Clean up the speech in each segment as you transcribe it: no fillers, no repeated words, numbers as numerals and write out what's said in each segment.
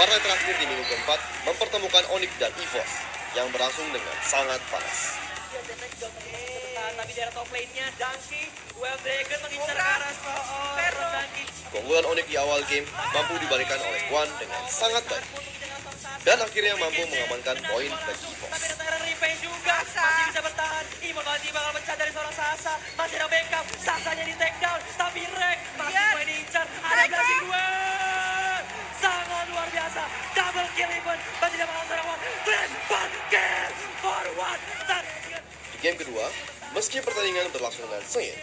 Partai terakhir di minggu keempat mempertemukan Onyx dan EVOS yang berlangsung dengan sangat panas. Tapi di arah top lane-nya, Donkey, Dragon mengincar ke arah seorang Donkey. Keunggulan Onyx di awal game mampu dibalikan oleh Guan dengan sangat baik. Dan akhirnya mampu mengamankan poin bagi EVOS. Tapi datang Revenge juga, masih bisa bertahan. Imo Bandi bakal mencari dari seorang Sasa. Masih ada backup, Sasanya di take down. Tapi Rek masih boleh diincar. Ada blessing dua. Sangat luar biasa. Double kill event. Masih dapat seorang one. Flashback kill for one. Di game kedua, meski pertandingan berlangsung dengan sengit,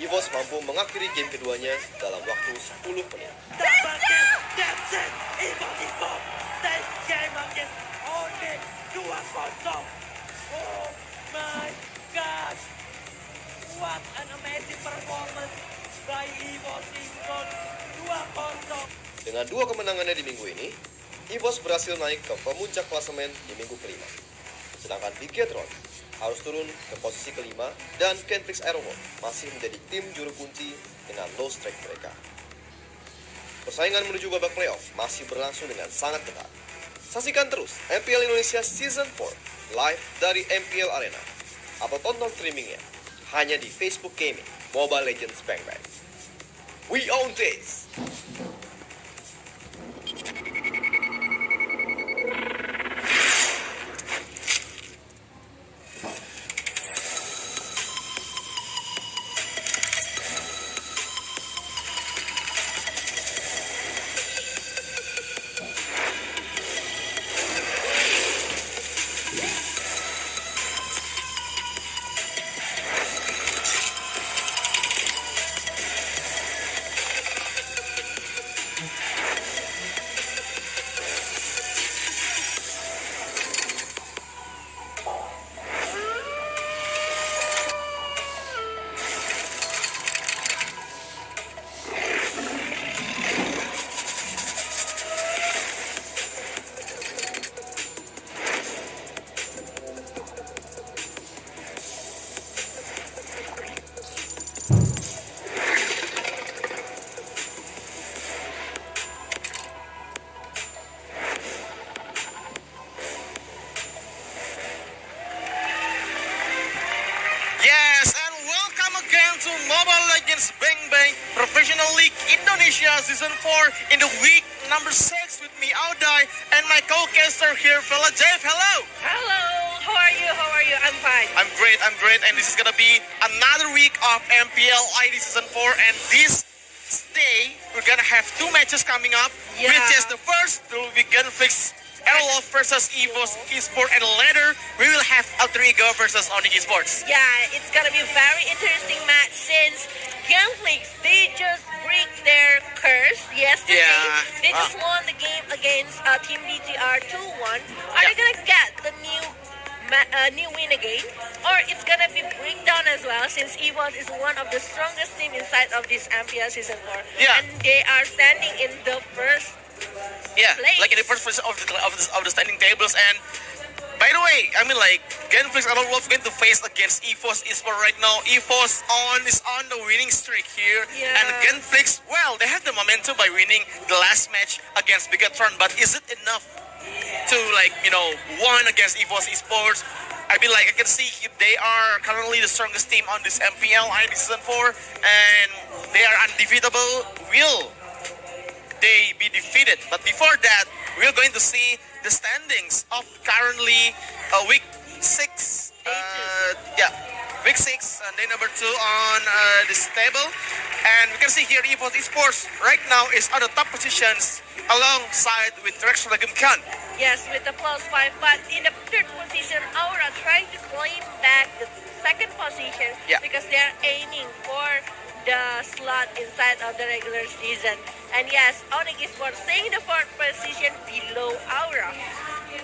EVOS mampu mengakhiri game keduanya dalam waktu 10 menit. Double kill, that's it. EVOS is bomb. This game against Onyx 2-0. Oh my gosh. What an amazing performance by EVOS Esports 2-0. Dengan dua kemenangannya di minggu ini, EVOS berhasil naik ke pemuncak klasemen di minggu kelima. Sedangkan Bigetron harus turun ke posisi kelima dan Genflix Aerowolf masih menjadi tim juru kunci dengan low strike mereka. Persaingan menuju babak playoff masih berlangsung dengan sangat ketat. Saksikan terus MPL Indonesia Season 4 live dari MPL Arena atau tonton streamingnya hanya di Facebook Gaming Mobile Legends Bang Bang. We own this! To Mobile Legends Bang Bang Professional League Indonesia Season 4 in the week number 6 with me, Audai, and my co-caster here, fella Jeff. Hello! Hello! How are you? I'm fine. I'm great, and this is gonna be another week of MPL ID Season 4, and this day, we're gonna have two matches coming up, which is the first will be Genflix Aerowolf versus EVOS Esports, and later we will have Alter Ego versus Onyx Esports. Yeah, it's gonna be a very interesting match since Genflix, they just break their curse yesterday. Yeah. They just won the game against Team BTR 2-1. Are they gonna get the new win again? Or it's gonna be breakdown as well since EVOS is one of the strongest team inside of this MPL Season 4. Yeah. And they are standing in the first place. Like in the first position of the standing tables. And by the way, I mean, like, Genflix Aerowolf going to face against EVOS Esports right now. EVOS is on the winning streak here, and Genflix, well, they have the momentum by winning the last match against Bigetron. But is it enough to, like, won against EVOS Esports? I mean, like, I can see they are currently the strongest team on this MPL ID Season 4, and they are undefeatable. Will they be defeated? But before that, we're going to see the standings of currently week 6. Week 6, and day number 2 on this table. And we can see here EVOS Esports right now is on the top positions alongside with Rex Ragam Khan. Yes, with the +5, but in the third position, Aura trying to claim back the second position because they're aiming for the slot inside of the regular season. And yes, Onyx Esports staying in the fourth position below Aura.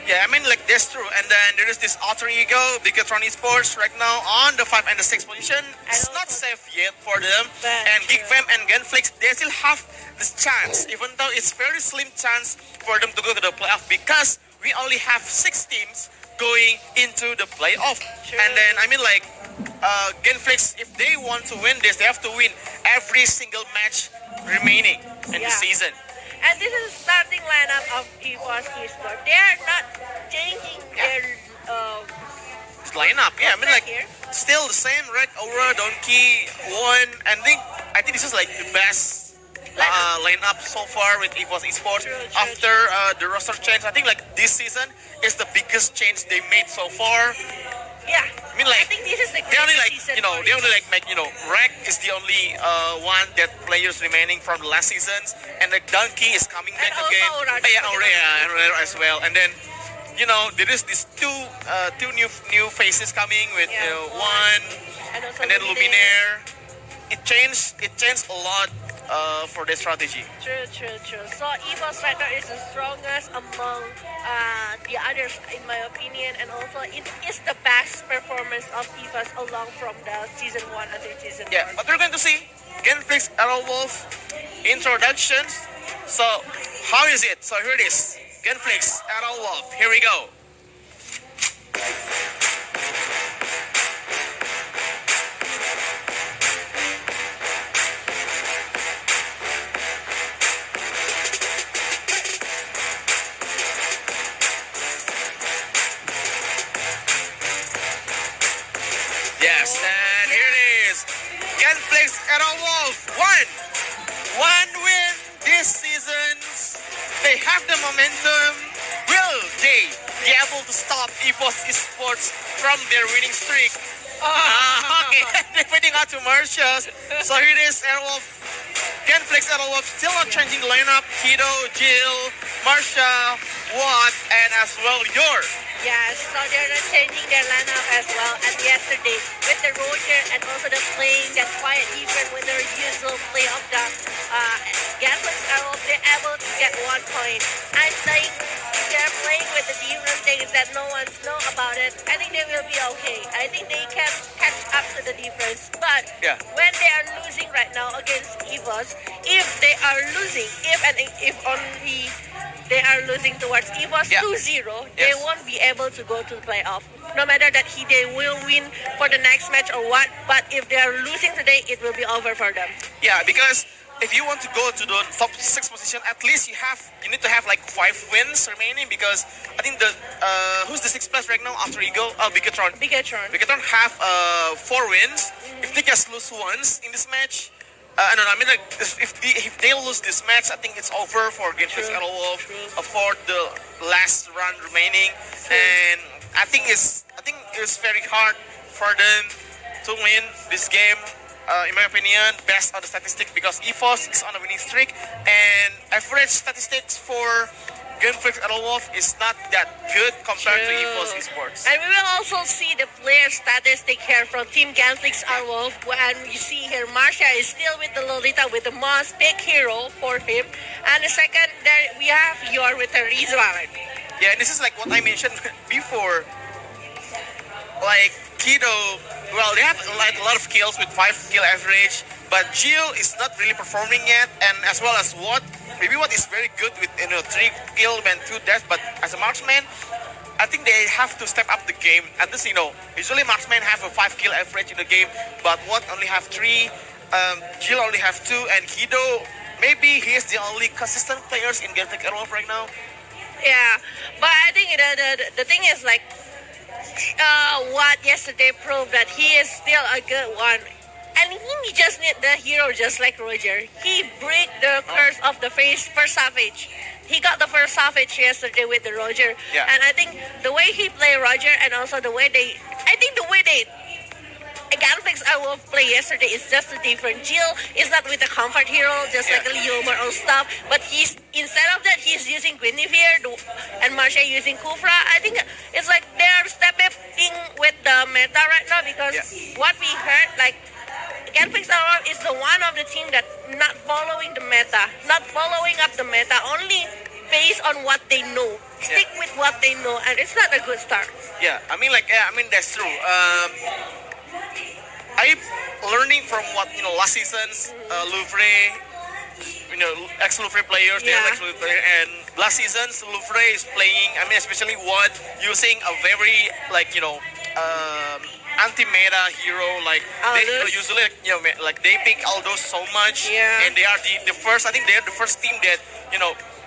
Yeah, I mean, like, that's true. And then there is this Alter Ego, Bigetron Esports right now on the 5th and the 6th position. It's not safe yet for them. And GeekFam and Genflix, they still have this chance, even though it's very slim chance for them to go to the playoff because we only have 6 teams going into the playoff. And then, I mean, like, Genflix, if they want to win this, they have to win every single match remaining in the season. And this is starting lineup of EVOS Esports. They are not changing their lineup. Yeah, I mean like here. still the same. Red, Aura, Donkey, One, and I think this is like the best lineup so far with EVOS Esports. True. After the roster change, I think like this season is the biggest change they made so far. Yeah. I mean like I think this is the they only like season they only like make Rec is the only one that players remaining from the last seasons, and the Donkey is coming back also again. Aura. Aura as well, and then. There is these two new faces coming with One and then Luminaire. It changed a lot for the strategy. True. So EVOS right now is the strongest among the others in my opinion, and also it is the best performance of EVOS along from the season 1 until season 1. But we're going to see Genflix Wolf introductions. So how is it? So here it is. Genflix Wolf. Here we go. Yes, and here it is. Genflix Wolf. One win this season. They have the momentum. Will they be able to stop EVOS Esports from their winning streak? Okay, defeating out to Marcia. So here it is, Airwolf. Genflix Airwolf still not changing the lineup. Kido, Jill, Marcia, Watt, and as well Yor. Yes, so they're not changing their lineup as well as yesterday with the Roger and also the playing that quiet even with their usual play of the Genflix Airwolf. They're able to get 1 point. I think they're playing with the different things that no one's know about it. I think they will be okay. I think they can catch up to the difference. But when they are losing right now against EVOS, if they are losing, if only they are losing towards EVOS 2-0, they won't be able to go to the playoff. No matter that they will win for the next match or what, but if they are losing today, it will be over for them. Yeah, because if you want to go to the top 6 position, at least you need to have like 5 wins remaining, because I think the who's the 6th place right now after Eagle? Bigatron. Bigatron have 4 wins. If they just lose once in this match, no, I mean like if they lose this match, I think it's over for Genflix Wolf for the last run remaining, and I think it's very hard for them to win this game. In my opinion, based on the statistics, because EVOS is on a winning streak, and average statistics for Genflix Wolf is not that good compared to EVOS Esports. And we will also see the player statistic here from Team Genflix Wolf, and you see here Marcia is still with the Lolita with the most big hero for him, and the second there we have Yor with the Rizwan. Yeah, and this is like what I mentioned before. Like Kido, well, they have like a lot of kills with 5 kill average, but Jill is not really performing yet, and as well as Watt. Maybe Watt is very good with 3 kill and 2 deaths, but as a marksman, I think they have to step up the game. At least usually marksmen have a 5 kill average in the game, but Watt only have 3, Jill only have 2, and Kido, maybe he is the only consistent players in Genflix Wolf right now. Yeah, but I think the thing is like. Watt yesterday proved that he is still a good one, and he just need the hero just like Roger. He break the curse of the first Savage. He got the first Savage yesterday with the Roger, and I think the way he play Roger and also the way they Genflix will play yesterday is just different. Jill is not with the comfort hero, just like a Leomar or stuff, but instead of that, he's using Guinevere and Marcia using Kufra. I think it's like they're stepping with the meta right now, because what we heard, like, Genflix is the one of the team that not following the meta, not following up the meta, only based on what they know. Stick with what they know, and it's not a good start. Yeah, I mean that's true. I'm learning from what last season's Louvre, ex-Louvre players, they're ex-Louvre, and last season's Louvre is playing. I mean, especially Watt using a very anti-meta hero. Like they Aldous. usually, like they pick Aldo so much, Yeah. and they are the first. I think they are the first team that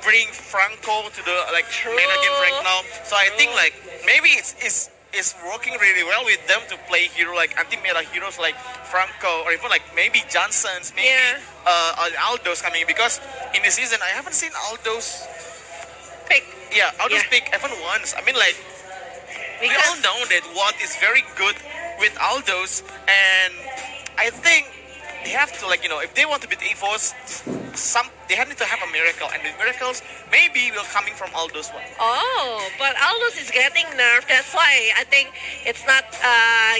bring Franco to the meta game right now. So I think like maybe it's working really well with them to play hero like anti-meta heroes like Franco or even like maybe Johnson's, maybe Aldo's coming, because in the season I haven't seen Aldo's Pick. Aldo's Yeah. pick even once. I mean like we all Because know that Watt is very good with Aldo's, and I think they have to if they want to beat EVOS, they have to have a miracle, and the miracles maybe will coming from Aldo's one. Oh, but Aldous is getting nerfed. That's why I think it's not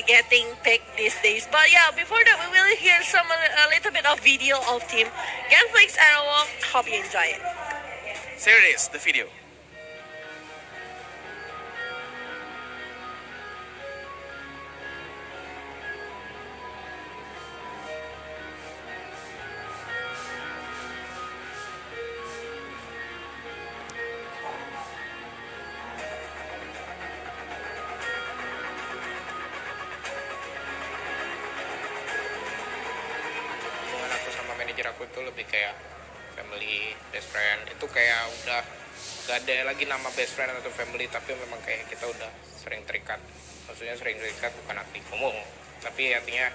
getting picked these days. But yeah, before that, we will hear a little bit of video of Team Genflix Aerowalk. Hope you enjoy it. So here it is, the video. Hubungan aku sama manajer aku itu lebih kayak family, best friend. Itu kayak udah gak ada lagi nama best friend atau family, tapi memang kayak kita udah sering terikat. Maksudnya sering terikat bukan aktif ngomong, tapi artinya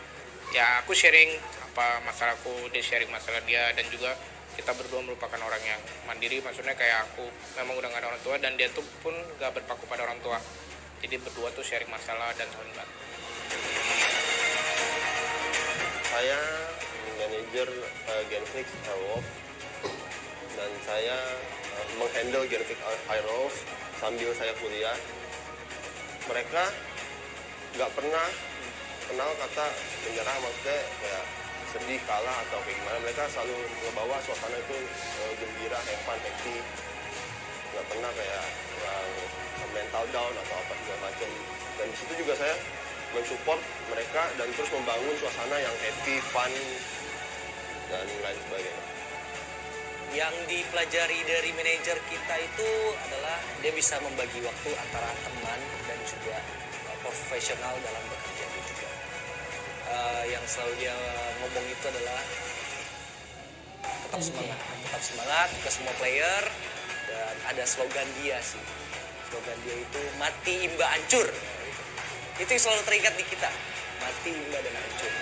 ya aku sharing apa masalahku, dia sharing masalah dia, dan juga kita berdua merupakan orang yang mandiri. Maksudnya kayak aku memang udah gak ada orang tua, dan dia tuh pun gak berpaku pada orang tua. Jadi berdua tuh sharing masalah dan saling bantu. Saya manajer Genflix Airwolf, dan saya menghandle Genflix Airwolf sambil saya kuliah. Mereka nggak pernah kenal kata menyerah, maksudnya kayak sedih, kalah atau kayak gimana. Mereka selalu ngebawa suasana itu gembira, have fun, happy. Nggak pernah kayak yang mental down atau apa segala macam. Dan di situ juga saya mensupport mereka dan terus membangun suasana yang happy, fun, dan lain sebagainya. Yang dipelajari dari manajer kita itu adalah dia bisa membagi waktu antara teman dan juga profesional dalam bekerja juga. Yang selalu dia ngomong itu adalah tetap semangat ke semua player, dan ada slogan dia sih. Slogan dia itu mati imba hancur. Itu yang selalu terikat di kita, mati imba dan hancur.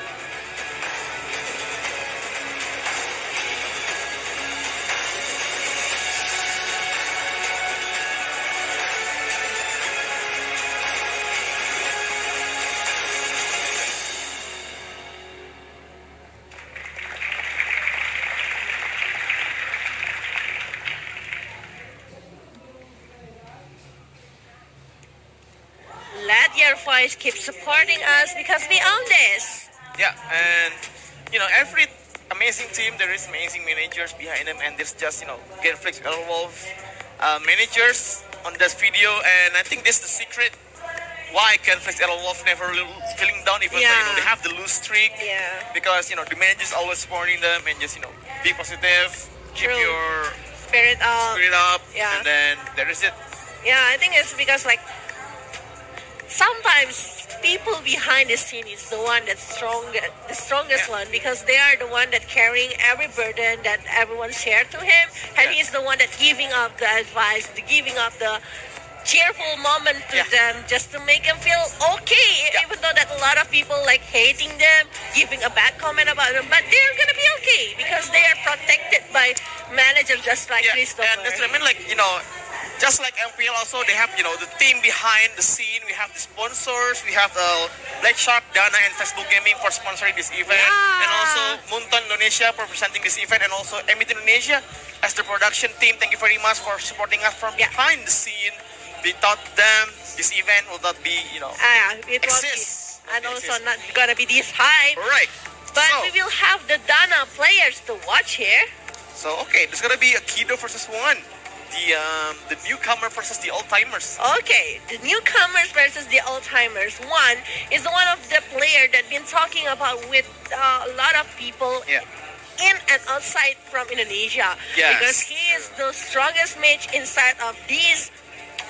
Let your voice keep supporting us because we own this. Yeah, and every amazing team, there is amazing managers behind them, and there's just Genflix Airwolf managers on this video, and I think this is the secret why Genflix Airwolf never feeling down, even though they have the lose streak. Yeah. Because the managers always supporting them, and just be positive, keep True. your Spirit up. spirit up, Yeah. and then there is it. Yeah, I think it's because sometimes people behind the scene is the one that's the strongest one, because they are the one that carrying every burden that everyone shared to him, and he's the one that giving up the advice, giving up the cheerful moment to them just to make them feel okay, even though that a lot of people hating them, giving a bad comment about them, but they're gonna be okay because they are protected by managers just like Christopher. And that's what I mean, just like MPL also, they have, the team behind the scene. We have the sponsors. We have Black Shark, Dana, and Facebook Gaming for sponsoring this event. Yeah. And also Munton Indonesia for presenting this event. And also Emit Indonesia as the production team. Thank you very much for supporting us from behind the scene. Without them, this event will not be, it won't be, exist. and also not gonna be this high. Right. But So- we will have the Dana players to watch here. So, okay, there's going to be a Kido versus one. The newcomer versus the old-timers. Okay, the newcomers versus the old-timers. One is the one of the player that been talking about with a lot of people Yeah. in and outside from Indonesia. Yes, Because he is the strongest mage inside of this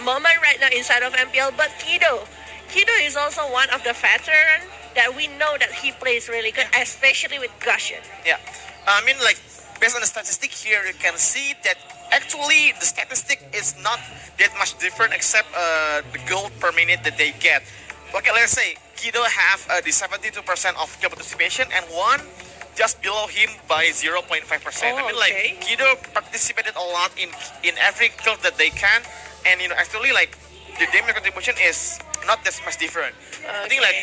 moment right now inside of MPL. But Kido Kido is also one of the veteran that we know that he plays really good, especially with Gushin. Yeah, I mean, like, based on the statistic here, you can see that actually the statistic is not that much different except the gold per minute that they get. Okay, let's say Kido have the 72% of kill participation and one just below him by 0.5%. I mean, like, okay. Kido participated a lot in every kill that they can, and actually, like, the damage contribution is not that much different. I think, like,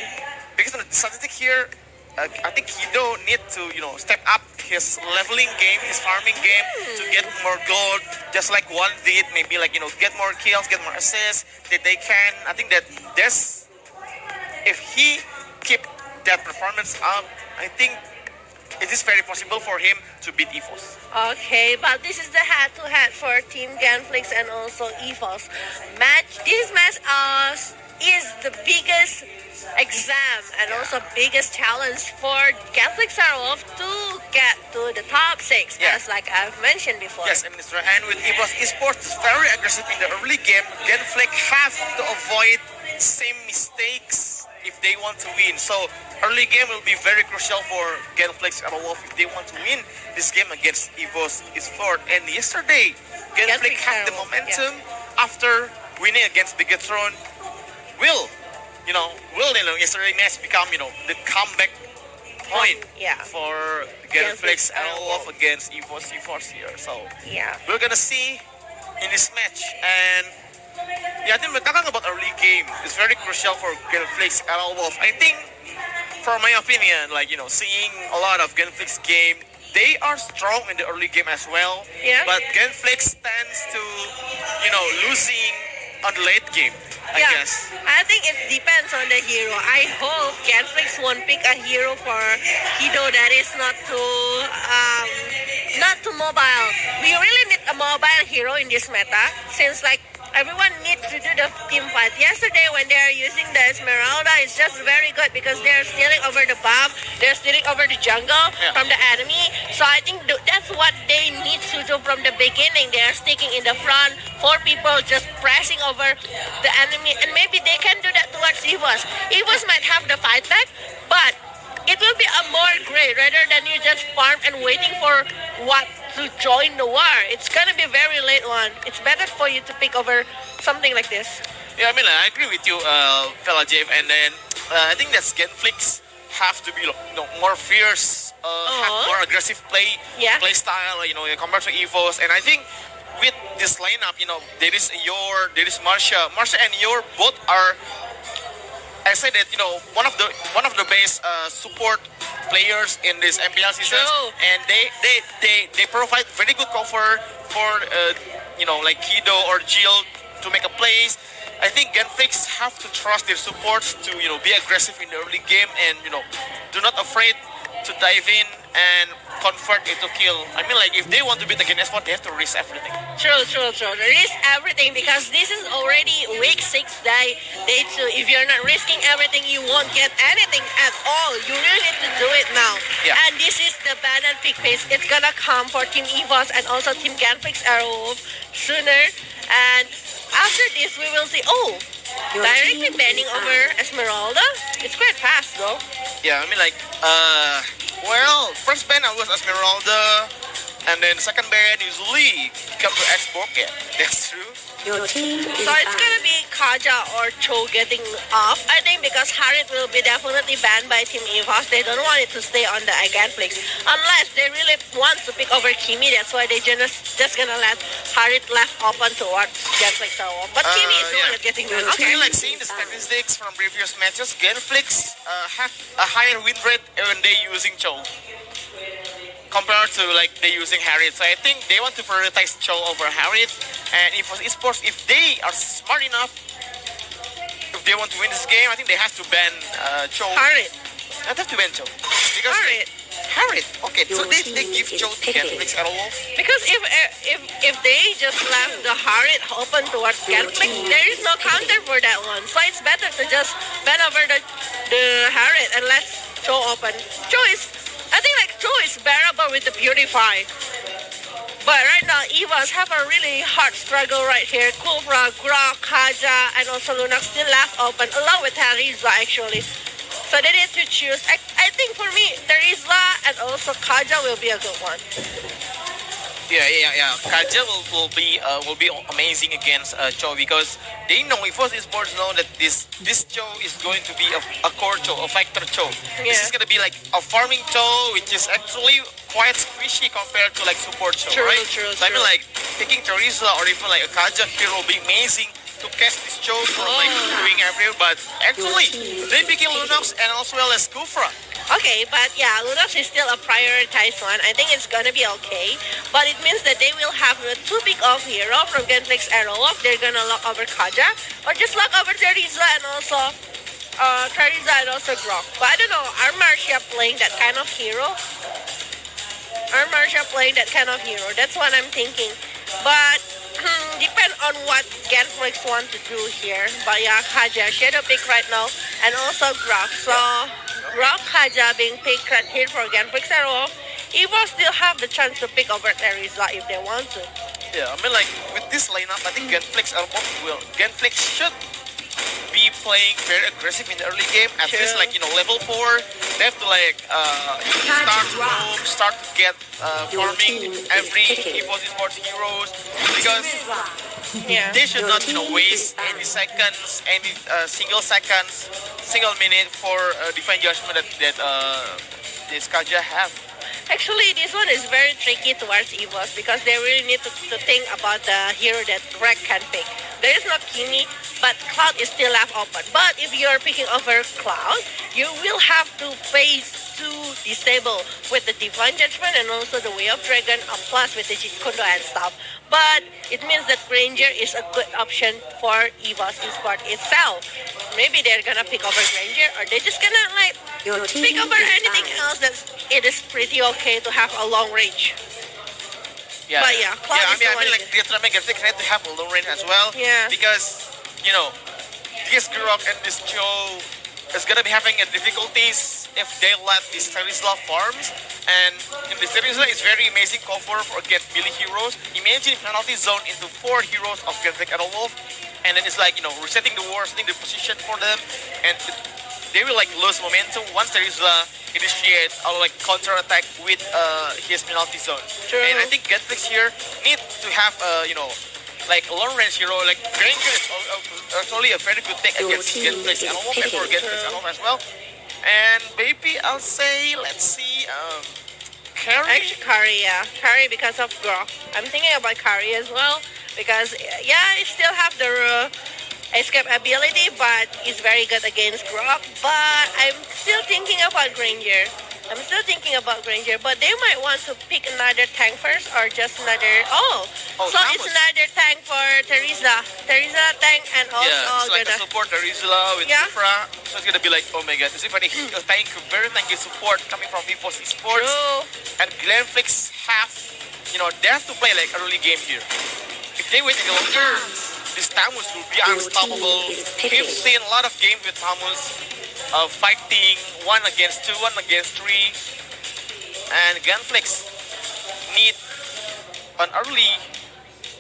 because of the statistic here, I think Kido need to step up his leveling game, his farming game to get more gold, just like one did. Maybe, like, get more kills, get more assists that they can. I think that if he keep that performance up, I think it is very possible for him to beat EVOS. Okay, but this is the head-to-head for Team Genflix and also EVOS match. This match is the biggest exam and also biggest challenge for Genflix Aerowolf to get to the top 6, as like I've mentioned before. Yes, and Mr. And with EVOS Esports is very aggressive in the early game, Genflix have to avoid same mistakes if they want to win. So early game will be very crucial for Genflix Aerowolf if they want to win this game against EVOS Esports. And yesterday, Genflix had the momentum after winning against Bigatron. Will yesterday match become the comeback point for Genflix Aerowolf against EVOS Esports here. So we're gonna see in this match. And I think we're talking about early game. It's very crucial for Genflix Aerowolf. I think, for my opinion, like seeing a lot of Genflix game, they are strong in the early game as well. Yeah. But Genflix tends to losing on the late game, I guess. I think it depends on the hero. I hope Genflix won't pick a hero for Kido that is not too mobile. We really need a mobile hero in this meta, since like everyone needs to do the team fight. Yesterday when they're using the Esmeralda, it's just very good because they're stealing over the buff, they're stealing over the jungle from the enemy. So I think that's what they need to do from the beginning. They're sticking in the front, 4 people just pressing over the enemy, and maybe they can do that towards EVOS. EVOS might have the fight back, but it will be a more great rather than you just farm and waiting for what to join the war. It's gonna be very late one. It's better for you to pick over something like this. Yeah, I mean, I agree with you, fella James. And then I think that Genflix have to be more fierce, have more aggressive play style, compared to EVOS. And I think with this lineup, there is Marsha and Yor both are. I said that one of the best support players in this MPL season, and they provide very good cover for like Kido or Jill to make a plays. I think Genflix have to trust their supports to be aggressive in the early game and do not afraid to dive in and convert it to kill. I mean, like, if they want to beat against Esport, they have to risk everything. True. Risk everything because this is already week 6, day 2. If you're not risking everything, you won't get anything at all. You really need to do it now. Yeah. And this is the ban and pick phase. It's gonna come for Team EVOS and also Team Genflix Aerowolf sooner. And after this, we will see. Directly banning over Esmeralda. It's quite fast though. Yeah, I mean, like, first ban I was Esmeralda, and then second ban usually come to Xbox. Yeah, that's true. So it's gonna be Kaja or Cho getting off, I think, because Harit will be definitely banned by Team EVOS. They don't want it to stay on the Genflix unless they really want to pick over Kimi. That's why they just gonna let Harit left open towards Genflix. But Kimi is the one that's getting banned. Okay, like seeing the statistics from previous matches, Genflix have a higher win rate when they using Cho compared to like they using Harit. So I think they want to prioritize Cho over Harit. And if Esports, if they are smart enough, if they want to win this game, I think they have to ban Cho. Harit. They have to ban Cho. Because Harit. Okay, so they give Cho to Genflix Aerowolf. Because if they just left the Harit open towards Genflix, there is no counter for that one. So it's better to just ban over the Harit and let Cho open. I think like Cho is bearable with the Purify. But right now, Evas have a really hard struggle right here. Kufra, Grok, Kaja, and also Lunox still left open, along with Tariza actually. So they need to choose. I think for me, Tariza and also Kaja will be a good one. Yeah. Kaja will be amazing against Cho, because they know, EFOS Esports know that this Cho is going to be a core Cho, a factor Cho. This is gonna be like a farming Cho, which is actually quite squishy compared to like support Cho, right? True. So I mean, like picking Teresa or even like a Kaja hero will be amazing to catch this Cho from like doing everywhere. But actually, they picking Lunox and as well as Kufra. Okay, but yeah, Lunox is still a prioritized one. I think it's gonna be okay. But it means that they will have a 2 pick off hero from Genflix Aerolog. They're gonna lock over Kaja, or just lock over Teresa and also Grok. But I don't know, are Marcia playing that kind of hero? That's what I'm thinking. But depend on what Genflix want to do here. But yeah, Kaja, shadow pick right now, and also Grok. So Grok, Kaja being picked right here for Genflix Aero. Evo still have the chance to pick over Teresa if they want to. Yeah, I mean, like with this lineup, I think Genflix should be playing very aggressive in the early game. At least like, you know, level 4, they have to like start to get farming every EFOS Esports heroes, because they should not, you know, waste any seconds, any single minute for divine judgment that this Kaja have. Actually, this one is very tricky towards EVOS because they really need to think about the hero that Greg can pick. There is no Kimi, but Cloud is still left open. But if you're picking over Cloud, you will have to face 2 disable with the Divine Judgment and also the Way of Dragon, plus with the Jin Kundo and stuff. But it means that Granger is a good option for EVOS Esport itself. Maybe they're gonna pick over Granger, or they're just gonna like pick over anything else that it is pretty okay to have a long range. Yeah, but yeah, Cloud I is the mean, one like Genflix need to have a long range as well. Yeah. Because, you know, this Grok and this Cho is gonna be having difficulties if they let this Terisla farms. And in this Terisla is very amazing cover for against melee heroes. Imagine penalty zone into 4 heroes of Genflix and Wolf, and then it's like, you know, resetting the war, setting the position for them, and they will like lose momentum once Terisla initiates or like counter attack with his penalty zone. True. And I think Genflix here need to have you know, like a long range hero. Like Granger is actually a very good thing against Genflix and almost for Genflix and as well. And maybe I'll say, let's see, Carry. Actually, Kari, yeah. Kari because of Grok. I'm thinking about Kari as well because, yeah, it still have the escape ability, but it's very good against Grok. But I'm still thinking about Granger. But they might want to pick another tank first or just another... so it's another tank for Teresa. Teresa tank and also... Yeah, it's like a support Teresa with Kufra. So it's gonna be like, oh my god, this is very tanky support coming from EFOS Esports. True. And Genflix have, you know, they have to play like early game here. If they wait any longer, this Tamus will be unstoppable. We've seen a lot of games with Tamus fighting 1 against 2, 1 against 3. And Genflix need an early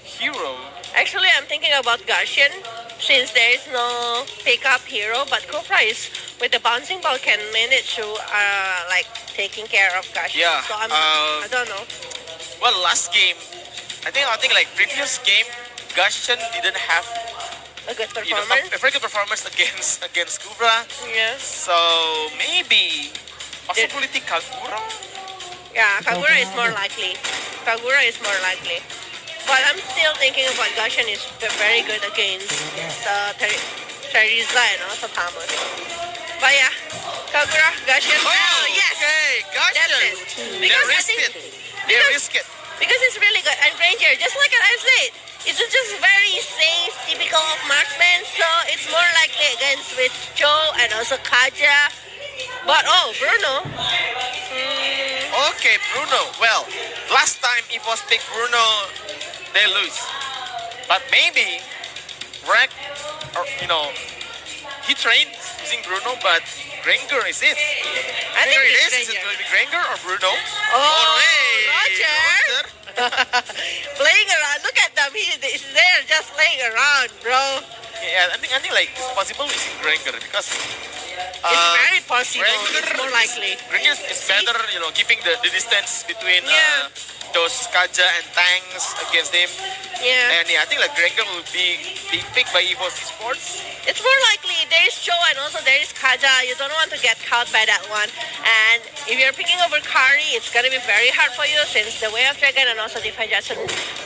hero. Actually, I'm thinking about Garshian since there is no pickup hero, but Kufra is with the bouncing ball can manage to like taking care of Garshian. Yeah. So I don't know. Well, last game, I think like previous game, Garshian didn't have A good you know, performance. a very good performance against Kufra. Yes. So maybe possibility Kagura. Yeah, Kagura is more likely. But I'm still thinking about Garshian is very good against Teresa and also Tamus. But yeah, Kagura, Garshian. Oh, yes. Okay, That's Garshian. it. They Because I risk think- it. They risk it. Because it's really good. And Ranger, just like I've said, it's just very safe, typical of marksman. So it's more likely against with Joe and also Kaja. But Bruno. Okay, Bruno. Well, last time EFOS picked Bruno, they lose. But maybe Greg, or you know, he trained using Bruno, but Granger is it. I think Here it it's is. Is it Ranger. going to be Granger or Bruno? Oh, hey, Roger. Playing around. Look at them. He's there just playing around, bro. Yeah, I think like it's possible using Gregor because It's very possible. It's more likely. Gregor is better, keeping the distance between Yeah. those Kaja and tanks against him. Yeah. And I think like Gregor will be picked by EVOS Esports. It's more likely there is Cho and also there is Kaja. You don't want to get caught by that one. And if you're picking over Kari, it's gonna be very hard for you since the Way of Dragon and also Defense Jackson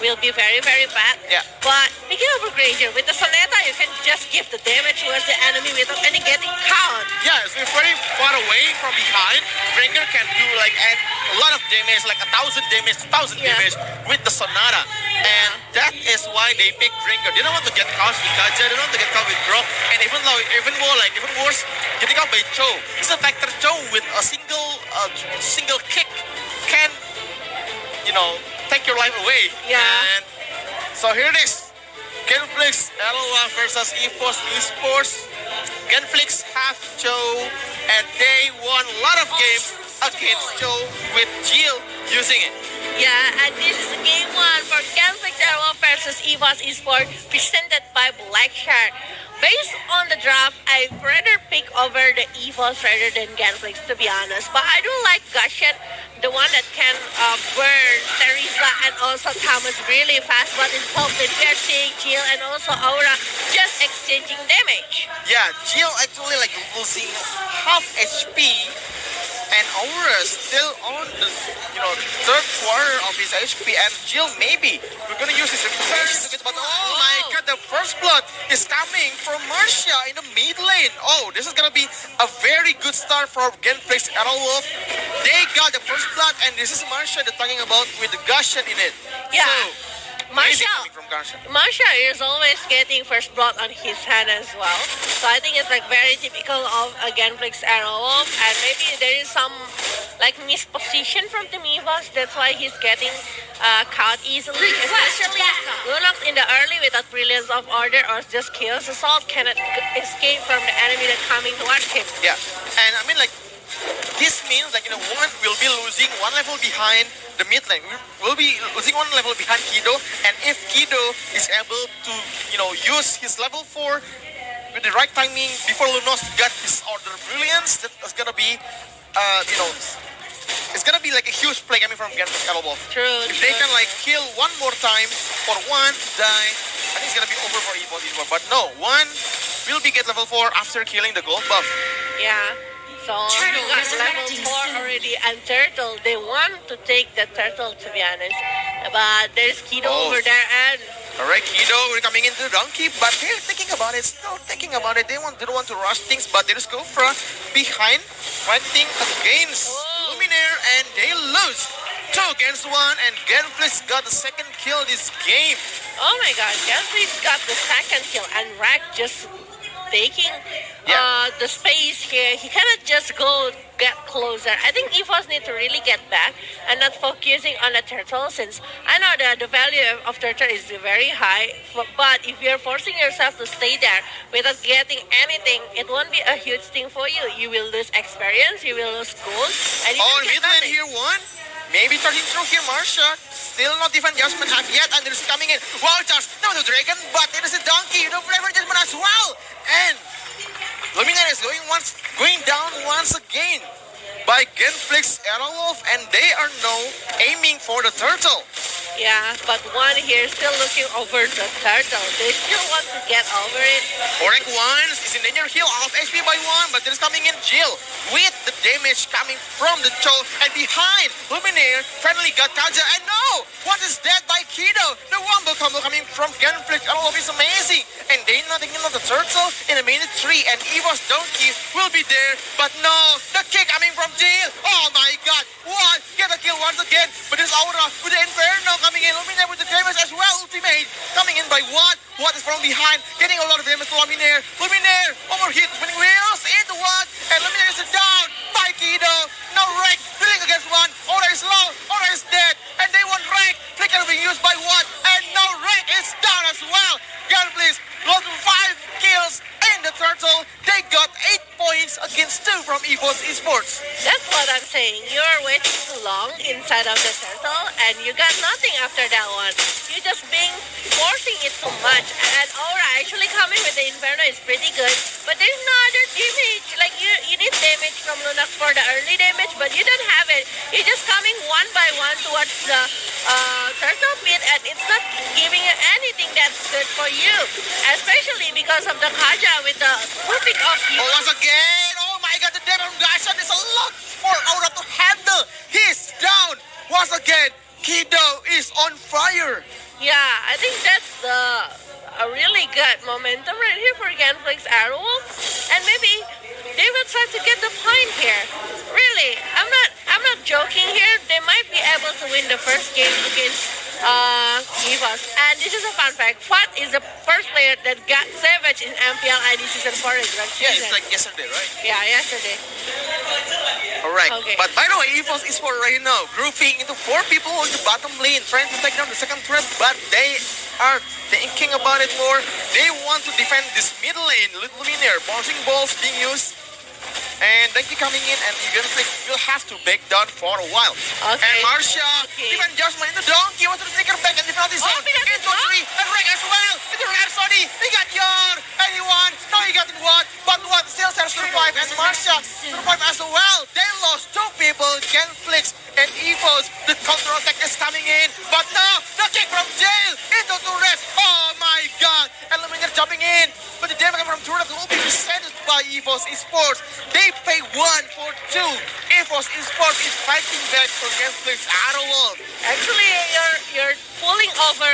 will be very, very bad. Yeah. But picking over Granger with the Sonata, you can just give the damage towards the enemy without any getting caught. Yeah, so it's very far away from behind. Gregor can do like a lot of damage, like 1,000 damage, 2,000 Yeah. damage with the Sonata. And that is why they pick Gregor. They don't want to get caught with Kaja, they don't want to get caught with Grok. And even worse, getting caught by Cho. It's a factor Cho with a single kick can, take your life away. Yeah. And so here it is. Genflix LOL versus EVOS Esports. Genflix have Cho, and they won a lot of games against Cho with Jill using it. Yeah, and this is game 1 for Genflix LOL versus EVOS Esports presented by Blackshark. Based on the draft, I'd rather pick over the EVOS rather than Genflix, to be honest. But I do like Gushon, the one that can burn Teresa and also Thomas really fast. But in top lane, we are seeing Jill and also Aura just exchanging damage. Yeah, Jill actually like losing half HP, and Aura still on the third quarter of his HP, and Jill maybe we're gonna use his reputation to get, but oh my god, the first blood is coming from Marcia in the mid lane. Oh, this is gonna be a very good start for Genflix Arrowwolf. They got the first blood, and this is Marcia they're talking about with the Gushon in it. Yeah. So, Marcia, coming from Gushon. Marcia is always getting first blood on his hand as well. So I think it's like very typical of a Genflix Arrowwolf, and maybe there is some like misposition from Team EVOS. That's why he's getting caught easily. Especially Lunox in the early without Brilliance of Order or just Chaos Assault cannot escape from the enemy that's coming towards him. Yeah, and I mean like this means like one will be losing one level behind the mid lane. We'll be losing one level behind Kido, and if Kido is able to use his level 4 with the right timing before Lunos got his Order Brilliance, that's gonna be it's gonna be like a huge play coming from Genflix Arrowwolf. True. If they can like kill one more time for one die, I think it's gonna be over for EVOS Esports. But no, one will be get level 4 after killing the gold buff. Yeah. So you got level 4 already, and Turtle, they want to take the Turtle, to be honest. But there's Kido over there, and alright, Kido, we're coming into the donkey, but they're thinking about it, still thinking about it. They don't want to rush things, but there's Gofra behind, fighting against Luminaire, and they lose 2 against 1, and Genflix got the second kill this game. oh my god, Genflix got the second kill, and Rack just taking the space here. He cannot just go get closer. I think EVOS need to really get back and not focusing on the turtle, since I know that the value of turtle is very high, but if you're forcing yourself to stay there without getting anything, it won't be a huge thing for you. You will lose experience, you will lose gold, and you will Mid get lane nothing. here, one. Maybe starting through here, Marcia. Still not even Jasmine half yet, and there's coming in. Wow, Charles, now the Dragon, but it is a donkey. The flavor Jasmine as well. And Luminaire is going down once again by Genflix Arrowwolf, and they are now aiming for the turtle. Yeah, but one here still looking over the turtle. They still want to get over it. Orek once is in danger, heal off HP by 1, but there's coming in Jill with the damage coming from the Cho, and behind Luminaire finally got Kaja, and no! One is dead by Kido. The wombo combo coming from Genflix Arrowwolf is amazing, and they're not taking out the turtle in a minute 3, and EVOS Donkey will be there, but no! The kick coming from Jill! Oh my god! What? Get a kill once again, but there's Aura with the Inferno coming in. Luminaire with the damage as well. Ultimate coming in by Watt. Watt is from behind, getting a lot of damage to Luminaire. Luminaire overhit, spinning wheels into Watt, and Luminaire is down by Kido. No wreck, dealing against 1. Aura is low, Aura is dead, and they want wreck. Flicker being used by Watt, and no wreck is down as well. Gunfleece lost 5 kills in the turtle. They got 8 points against 2 from EVOS Esports. That's what I'm saying. You're way too long inside of the turtle, and you got nothing after that one. You're just forcing it too much. And Aura actually coming with the Inferno is pretty good, but there's no other damage. Like you need damage from Lunax for the early damage, but you don't have it. You're just coming one by one towards the turtle pit, and it's not giving you anything that's good for you, especially because of the Kaja with the whooping of you. Oh, once again, oh my god, the Demon Gashan is a lot for Aura to handle. He's down. Once again, Kido is on fire. Yeah, I think that's a really good momentum right here for Genflix Airwolf, and maybe they will try to get the point here. Really, I'm not joking here. They might be able to win the first game against EVOS. And this is a fun fact. Fat is the first player that got Savage in MPL ID Season 4 regular season. Yeah, it's like yesterday, right? Yeah, yesterday. Alright, Okay. but by the way, EVOS is for right now grouping into 4 people in the bottom lane, trying to take down the second threat, but they are thinking about it more. They want to defend this middle lane. Luminaire, bouncing balls being used, and Denki coming in, and Genflix will have to back down for a while. Okay. And Marsha, Okay. even Jasmine into Donkey, wants to take her back and defend this zone. because Into it's 3, and Reg as well, into Rhapsody. He got Yor, and he won. Now he got in one, but what? Still has to survive, and Marsha survive as well. They lost 2 people, Genflix and EVOS. The counter attack is coming in, but now the kick from Jail into Turret. Oh my god! And Luminaire jumping in, but the damage from Turret will be presented by EVOS Esports. They pay 1 for 2. EVOS Esports is fighting back for Genflix Arrowwolf. Actually, you're pulling over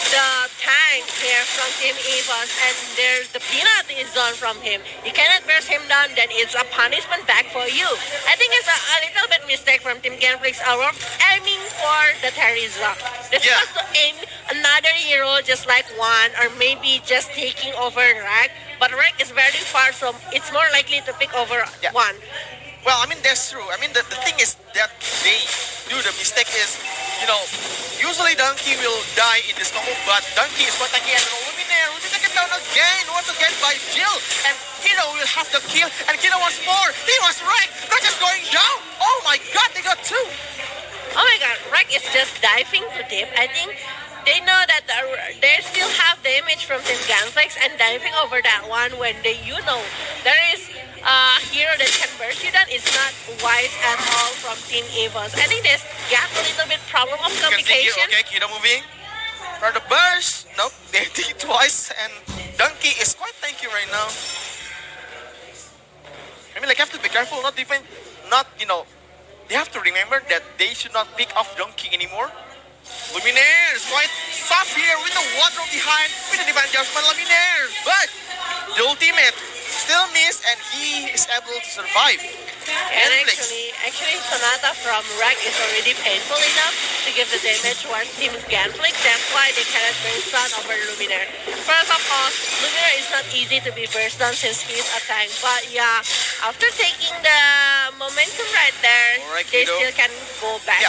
the tank here from Team EVOS, and there's the penalty zone from him. You cannot burst him down, then it's a punishment back for you. I think it's a little bit mistake from Team Genflix Aurora aiming for the Teresa. They're Yeah. supposed to aim another hero just like one, or maybe just taking over Rack. But Rack is very far, so it's more likely to pick over Yeah. one. Well, I mean, that's true. I mean, the thing is that they do the mistake is, usually Donkey will die in this combo, but Donkey is attacking and Luminaire will be taken down again, once again by Jill. And Kido will have the kill, and Kido wants more. He wants Reg. Reg is going down. Oh my god, they got 2. Oh my god, Rack is just diving to deep. I think they know that they still have damage from Team Genflix, and diving over that one when there is a hero that can burst you down is not wise at all from Team EVOS. I think there's got a little bit problem of You can see here, communication. okay, Kido moving. For the burst, nope, they did it twice, and Donkey is quite tanky right now. I mean, like, you have to be careful, they have to remember that they should not pick off Donkey anymore. Luminaire is quite soft here with the water behind, with the divine judgment Luminaire, but the ultimate still missed, and he is able to survive. And actually, Sonata from Rack is already painful enough to give the damage towards Team Genflix. That's why they cannot burst down over Luminaire. First of all, Luminaire is not easy to be burst down since he's a tank. But yeah, after taking the momentum right there, Alright, they Kido. still can go back.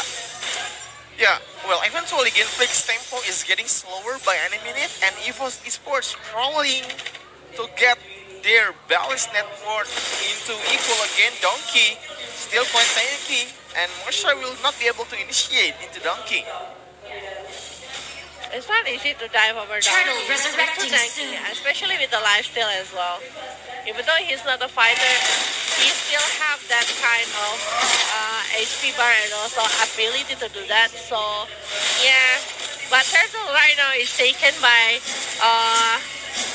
Yeah, well, eventually Genflix tempo is getting slower by any minute, and EVOS Esports crawling to get their balance net worth into equal again. Donkey still quite tanky, and Marsha will not be able to initiate into Donkey. It's not easy to dive over Turtle Donkey. resurrecting He's too tanky, soon. especially with the lifesteal as well. Even though he's not a fighter, he still have that kind of HP bar and also ability to do that. So yeah, but Turtle right now is taken by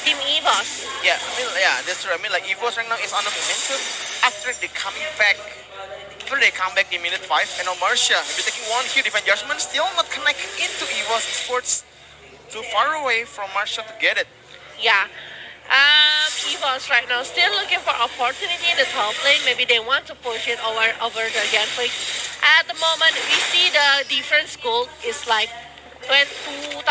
Team EVOS. Yeah, that's true. I mean, like, EVOS right now is on the momentum after they come back in minute 5, and now Marsha will be taking 1 here. Defense Judgment still not connected into EVOS Esports. Too far away from Marsha to get it. Yeah. EVOS right now still looking for opportunity in the top lane. Maybe they want to push it over the Genflix. At the moment, we see the difference goal is like 2,000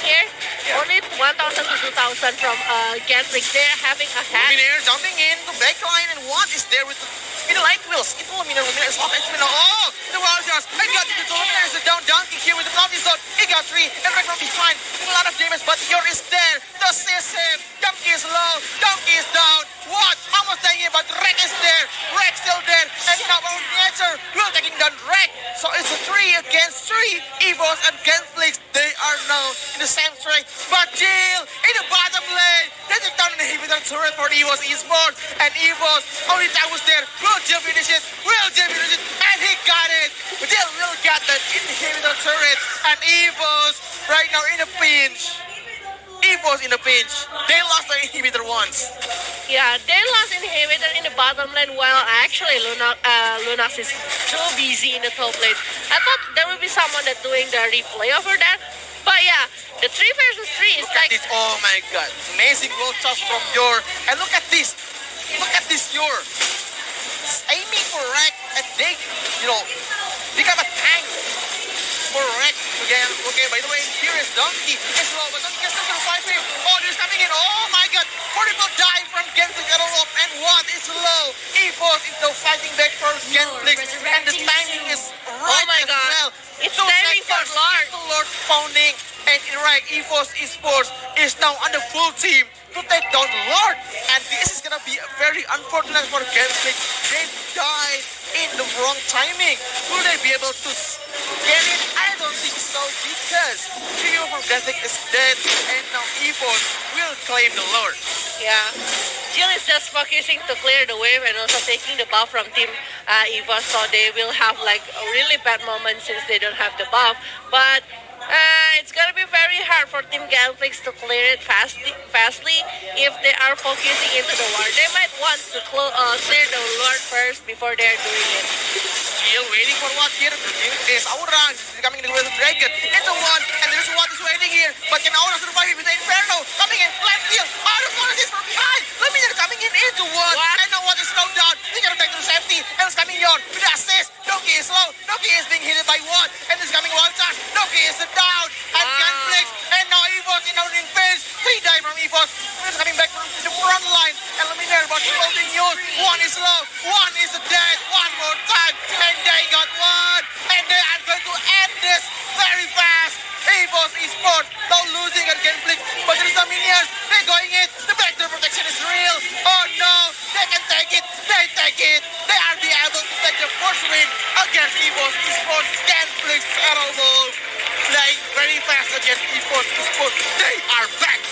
here. Yeah. Only 1,000 to 2,000 from Genflix. They're having a hat. Luminaire jumping in to backline, and what is there with the light wheels? It's Luminaire is off HP now. Oh, the wild shots. I got it. The Luminaire is down Donkey here with the penalty zone. He got 3, and right from behind. A lot of damage, but here is there. The assist him. Donkey is low. Donkey is down. What? Almost taking it, but Rek is there. Rek still there. And now our nature will taking down Rek. So it's a 3 against 3. EVOS and Genflix, they are now in the same strike. But Jill in the bottom lane. They take down an inhibitor turret for EVOS Esports. And EVOS, only time was there. Will Jill finish it? Will Jill finish it? And he got it. Jill will get that inhibitor turret. And EVOS right now in a pinch. EVOS in a pinch. They lost the inhibitor once. Yeah, they lost inhibitor in the bottom lane while actually Lunax is too busy in the top lane. I thought there would be someone that doing the replay over there. But yeah, the 3 versus 3 is Look at this. Oh my god. Amazing roll toss from Yor. And look at this. Look at this Yor. It's aiming for Rek. And they, become a tank for Rek again. Okay, by the way, here is Donkey. It's low, but Donkey can still survive him. Oh, there's coming in. Oh my god. 4 people die from Genflix at all. And what is low? EVOS is now fighting back for Genflix. And the timing is right my as god. well. It's timing for Lord. Lord spawning. And in right, EVOS Esports is now on the full team to take down Lord. And this is gonna be very unfortunate for Genflix. They died in the wrong timing. Will they be able to get it? I don't think so, because Trio from Genflix is dead, and now EVOS will claim the Lord. Yeah, Jill is just focusing to clear the wave and also taking the buff from team EVOS, so they will have like a really bad moment since they don't have the buff. But it's gonna be very hard for Team Genflix to clear it fastly if they are focusing into the war. They might want to clear the Lord first before they are doing it. Jill waiting for what here? There's Aura coming in with the Dragon. It's a one, and there's what is waiting here. But can Aura survive with the Inferno? Coming in, left steal. Out of policies from behind. Luminar coming in into one. What? And now what is slowed down. They gonna take to safety. And it's coming on with the assist. Donkey is slow. Donkey is being hit by one. And it's coming one touch. Donkey is down. And Wow. Genflix. And now EVOS in our in phase. 3 die from EVOS. It's coming back from the front line. And Luminar but holding news. One is low. One is dead. One more time. And they got one. And they are going to end this very fast. EVOS Esports now losing at Genflix. But there's some minions. They're going in. The backdoor protection is real. Oh no. They can take it. They take it. They are be able to take the first win against EVOS Esports. Genflix terrible. Playing very fast against EVOS Esports. They are back.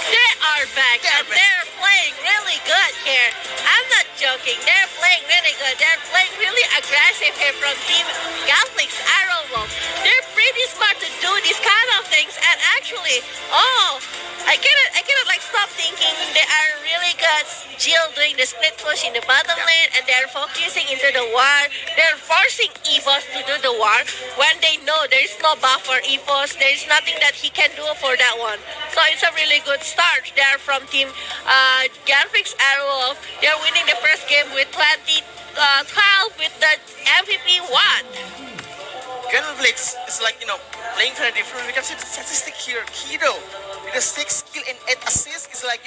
They are back and they're playing really good here. I'm not joking. They're playing really good. They're playing really aggressive here from Team Genflix Arrowwolf. They're pretty smart to do these kind of things. And actually, I cannot like stop thinking they are really good. Jill doing the split push in the bottom lane, and they're focusing into the war. They're forcing EVOS to do the war when they know there is no buff for EVOS. There is nothing that he can do for that one. So it's a really good start there from Team Genflix Arrowwolf. They're winning the first game with 20-12 with the MVP Watt. Genflix is like, playing very different. We can see the statistic here. Kido with a 6 kill and 8 assists is like,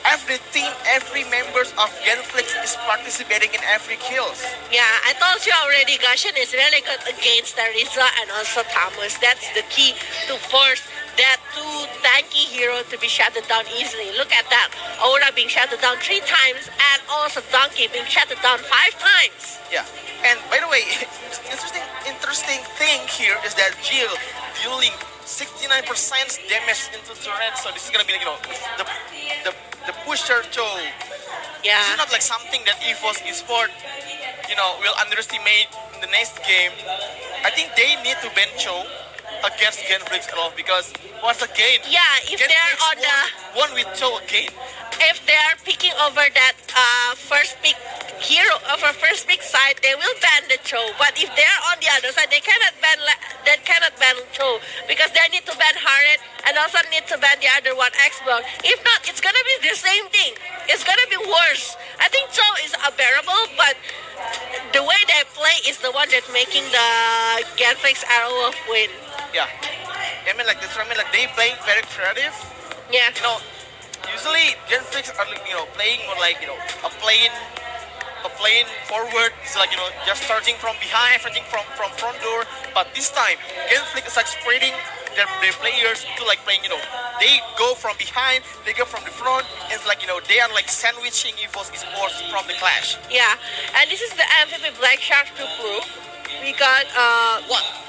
every team, every members of Genflix is participating in every kills. Yeah, I told you already, Gashan is really good against Ariza and also Thomas. That's the key to force that 2 tanky hero to be shut down easily. Look at that. Aura being shut down 3 times and also Donkey being shut down 5 times. Yeah. And by the way, interesting thing here is that Jill dealing 69% damage into turret. So this is gonna be the pusher Cho. Yeah. This is not like something that EVOS Esports, will underestimate in the next game. I think they need to ban Cho against Genflix at all, because what's the gain? Yeah, if they're on the one with Cho again. if they are picking over that first pick hero of a first pick side, they will ban the Cho. But if they are on the other side, they cannot ban Cho, because they need to ban Harriet and also need to ban the other one, Xbox. If not, it's gonna be the same thing. It's gonna be worse. I think Cho is unbearable, but the way they play is the one that's making the Genflix Arrowwolf win. Yeah. I mean, like they playing very creative. Yeah. Usually Genflix are playing more like a plane forward. It's like just starting from behind, starting from front door. But this time Genflix is like spreading their players to like playing, they go from behind, they go from the front. It's like, they are like sandwiching EVOS Esports from the clash. Yeah, and this is the MVP Black Shark to prove. We got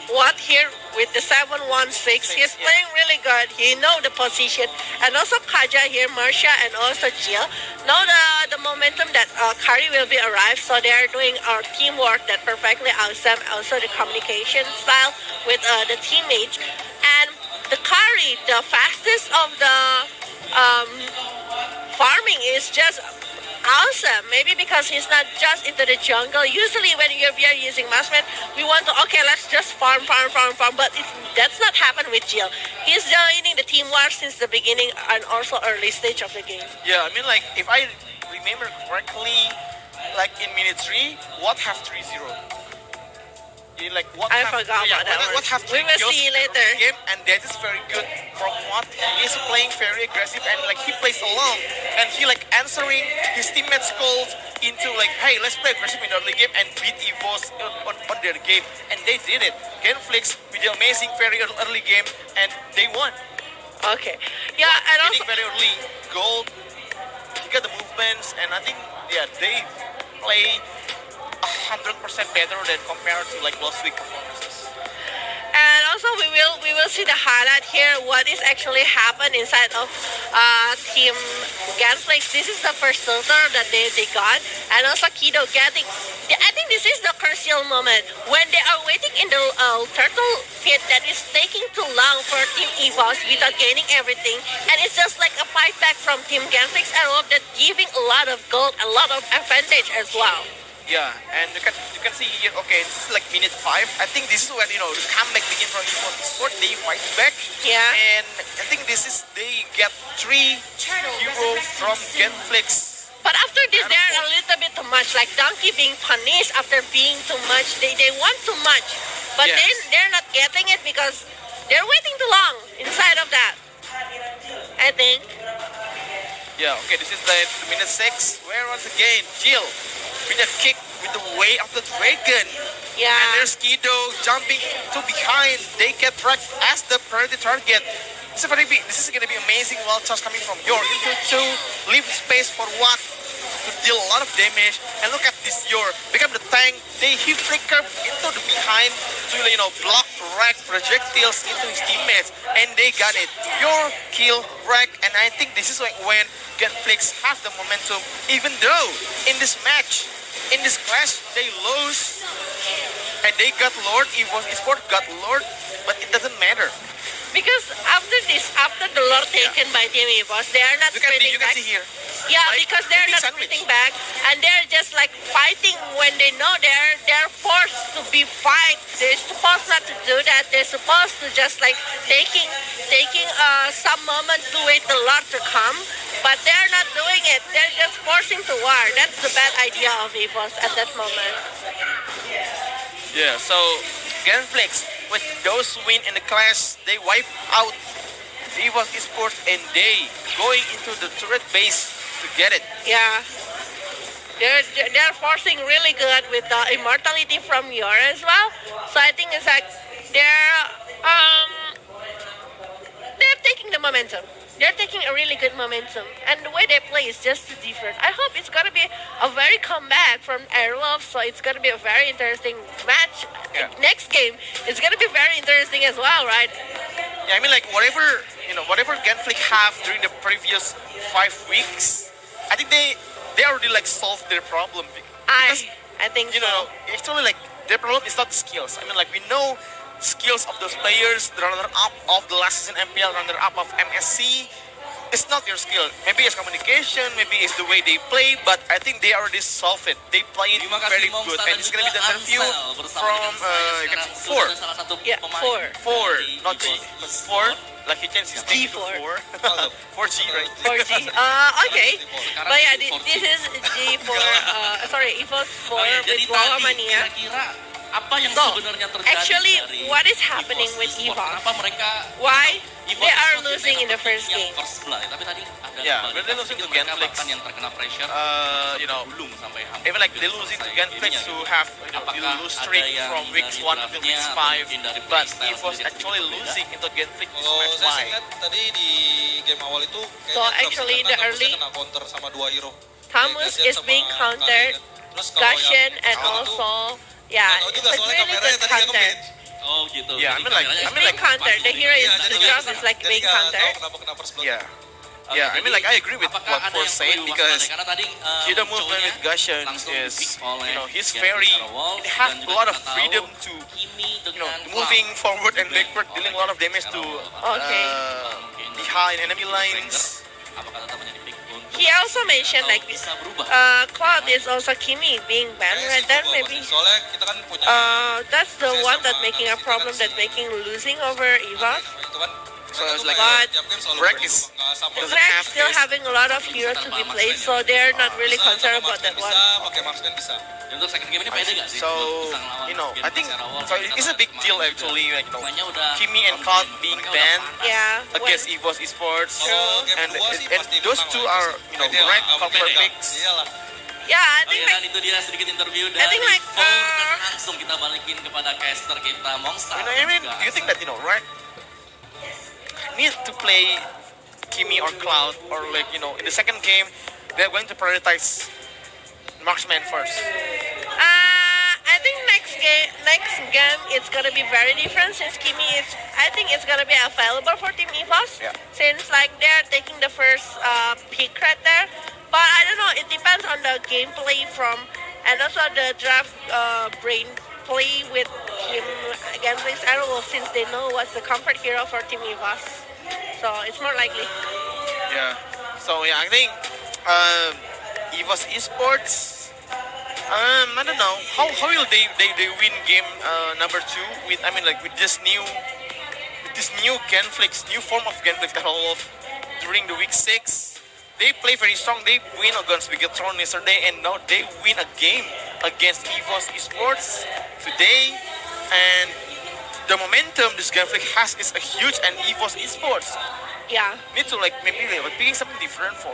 what here with the 716. He's playing really good. He know the position, and also Kaja here, Marsha, and also Jill know the momentum that Kari will be arrived. So they are doing our teamwork that perfectly awesome. Also the communication style with the teammates, and the Kari, the fastest of the farming is just awesome. Maybe because he's not just into the jungle. Usually when we are using Massman, we want to, okay, let's just farm. But that's not happen with Jill. He's joining the team war since the beginning and also early stage of the game. Yeah, I mean, like, if I remember correctly, like in minute 3, what have 3-0? Like what I have, forgot about that what have We will see later. Game, and that is very good from what he is playing, very aggressive, and like he plays along, and he like answering his teammates' calls into like, hey, let's play aggressive in the early game and beat EVOS on their game, and they did it. Genflix with the amazing very early game, and they won. Okay, yeah, and also very early gold. He got the movements, and I think they play 100% better than compared to like last week performances. And also we will see the highlight here. What is actually happened inside of Team Genflix. This is the first filter that they got, and also Kido getting. I think this is the crucial moment when they are waiting in the turtle pit that is taking too long for Team EVOS without gaining everything, and it's just like a fight back from Team Genflix and Rob that giving a lot of gold, a lot of advantage as well. Yeah, and you can see here, okay, this is like minute 5. I think this is when, the comeback begin from EVOS Esports. They fight back. Yeah. And I think they get 3 heroes from Genflix. But after this, they're a little bit too much. Like Donkey being punished after being too much. They want too much. But Yes. then they're not getting it because they're waiting too long inside of that. I think. Yeah, okay, this is the minute 6, where once again, Jill with a kick with the way of the dragon. Yeah. And there's Kido jumping to behind. They get tracked as the priority target. This is going to be amazing while toss coming from Yor into 2, leave space for what to deal a lot of damage. And look at this Yor, become the tank. He flicker into the behind to block wreck projectiles into his teammates, and they got it. Yor kill wreck, and I think this is when Genflix have the momentum. Even though in this match, in this clash, they lose and they got Lord. EVOS Esports got Lord, but it doesn't matter. Because after the Lord taken by Team EVOS, they are not sprinting You can back. see here. Yeah, Right? because they're Being not sandwiched. sprinting back, and they're just like fighting when they know they're forced to be fight. They're supposed not to do that. They're supposed to just like taking some moment to wait the Lord to come, but they're not doing it. They're just forcing to war. That's the bad idea of EVOS at that moment. Yeah, so Genflix with those win in the clash, they wipe out EVOS Esports and they going into the turret base to get it. Yeah. They're forcing really good with the immortality from Yor as well. So I think it's like they're taking the momentum. They're taking a really good momentum, and the way they play is just different. I hope it's gonna be a very comeback from Airlove, so it's gonna be a very interesting match. Yeah. Next game is gonna be very interesting as well, right? Yeah, I mean like whatever Genflix have during the previous 5 weeks, I think they already like solved their problem. Because, I think so. actually like their problem is not the skills. I mean like we know skills of those players, the runner-up of the last season MPL, runner-up of MSC. It's not your skill. Maybe it's communication, maybe it's the way they play, but I think they already solved it. They play it very good. And it's going to be the interview from you can see 4. Yeah, 4. 4, not G, but 4. Like he changed his name to 4. 4G, right? 4G. Okay. But yeah, this is G4. Sorry, EVOS 4 with Wawa Mania. Apa yang So, sebenarnya terjadi actually, dari what is happening with EVOS? EVOS? Kenapa mereka Why they are were losing in the first game. First blood, tapi tadi ada Yeah, kembali. when they losing to Mereka Genflix, bahkan yang terkena pressure, you know, belum sampai even like they losing to Genflix to have you lose streak from weeks 1 until weeks 5, but EVOS actually losing into Genflix is Kalau match saya why. sih lihat tadi di game awal itu So actually the early kena counter sama 2 hero. Thomas Kayak is Gazian being sama countered, Kali. Terus kalau Gashen, yang and sekarang tuh, also yeah, nggak tahu it's juga a soalnya really kameranya good tadi nggak counter. nge-match. oh gitu. Yeah, Jadi I mean like- kameranya I It's mean being like- countered. The hero is Iya, the jadi drop nggak- is like jadi being nggak tahu countered. kenapa kena first blood. Yeah. Oke, Yeah, I mean like I agree with apakah what ada Force yang said perlu because diwaspadai? Karena tadi Hidden movement munculnya with Gashen langsung is, di-pick oleh he's Genflix very, Aerowolf, they have dan a juga lot of kita tahu freedom to, Kimi you know, dengan moving Cloud forward and di-back backward, dealing a oleh lot of damage to Okay. mungkin behind enemy Ranger. lines. Apakah tetap menjadi pick untuk He also mentioned atau like bisa berubah? Cloud is also Kimi being banned Kayaknya right sih there. gua Maybe soalnya kita kan punya that's the saya one sama that making a Nancy problem kan that si- making losing over EVOS. itu kan. So mereka it's tuh like- kayak But tiap game selalu Rek berubah, is- nggak sama. doesn't Rek have still his- having a lot of heroes to be played, so they're not really Bisa, concerned sama about that marksman one. bisa, pakai marksman bisa. Dan untuk second game ini pede gak sih? So, Untuk bisa ngelawan you know, I Genflix think Aerowolf? so it's a Karena big deal kemarin actually, like, you know, pemainnya udah Kimi and Cloud being mereka udah banned panas. Yeah. against EVOS Esports, Kalau game and, kedua sih and pasti those menang two lah, are, itu sih. you know, Pede lah, rank nggak confirm beda. picks. Iyalah. Yeah, I Oke, think dan like itu dia sedikit interview I think dari like, Paul, dan langsung kita balikin kepada caster kita Mongstar. You know, I mean, do you think that, you know, Rek need to play Kimi or Cloud, or like, you know, in the second game they're going to prioritize marksman first? I think next game it's gonna be very different since Kimi is. I think it's gonna be available for Team EVOS Yeah. since like they're taking the first pick right there. But I don't know. It depends on the gameplay from and also the draft brain play with Kim against Aerowolf since they know what's the comfort hero for Team EVOS. So it's more likely. Yeah. So yeah, I think EVOS Esports. I don't know how will they win game number 2 with, I mean, like with this new Genflix, new form of Genflix Aerowolf during the week 6. They play very strong. They win against Bigetron yesterday, and now they win a game against EVOS Esports today. And the momentum this Genflix has is a huge, and EVOS Esports Yeah. need to like maybe like doing something different for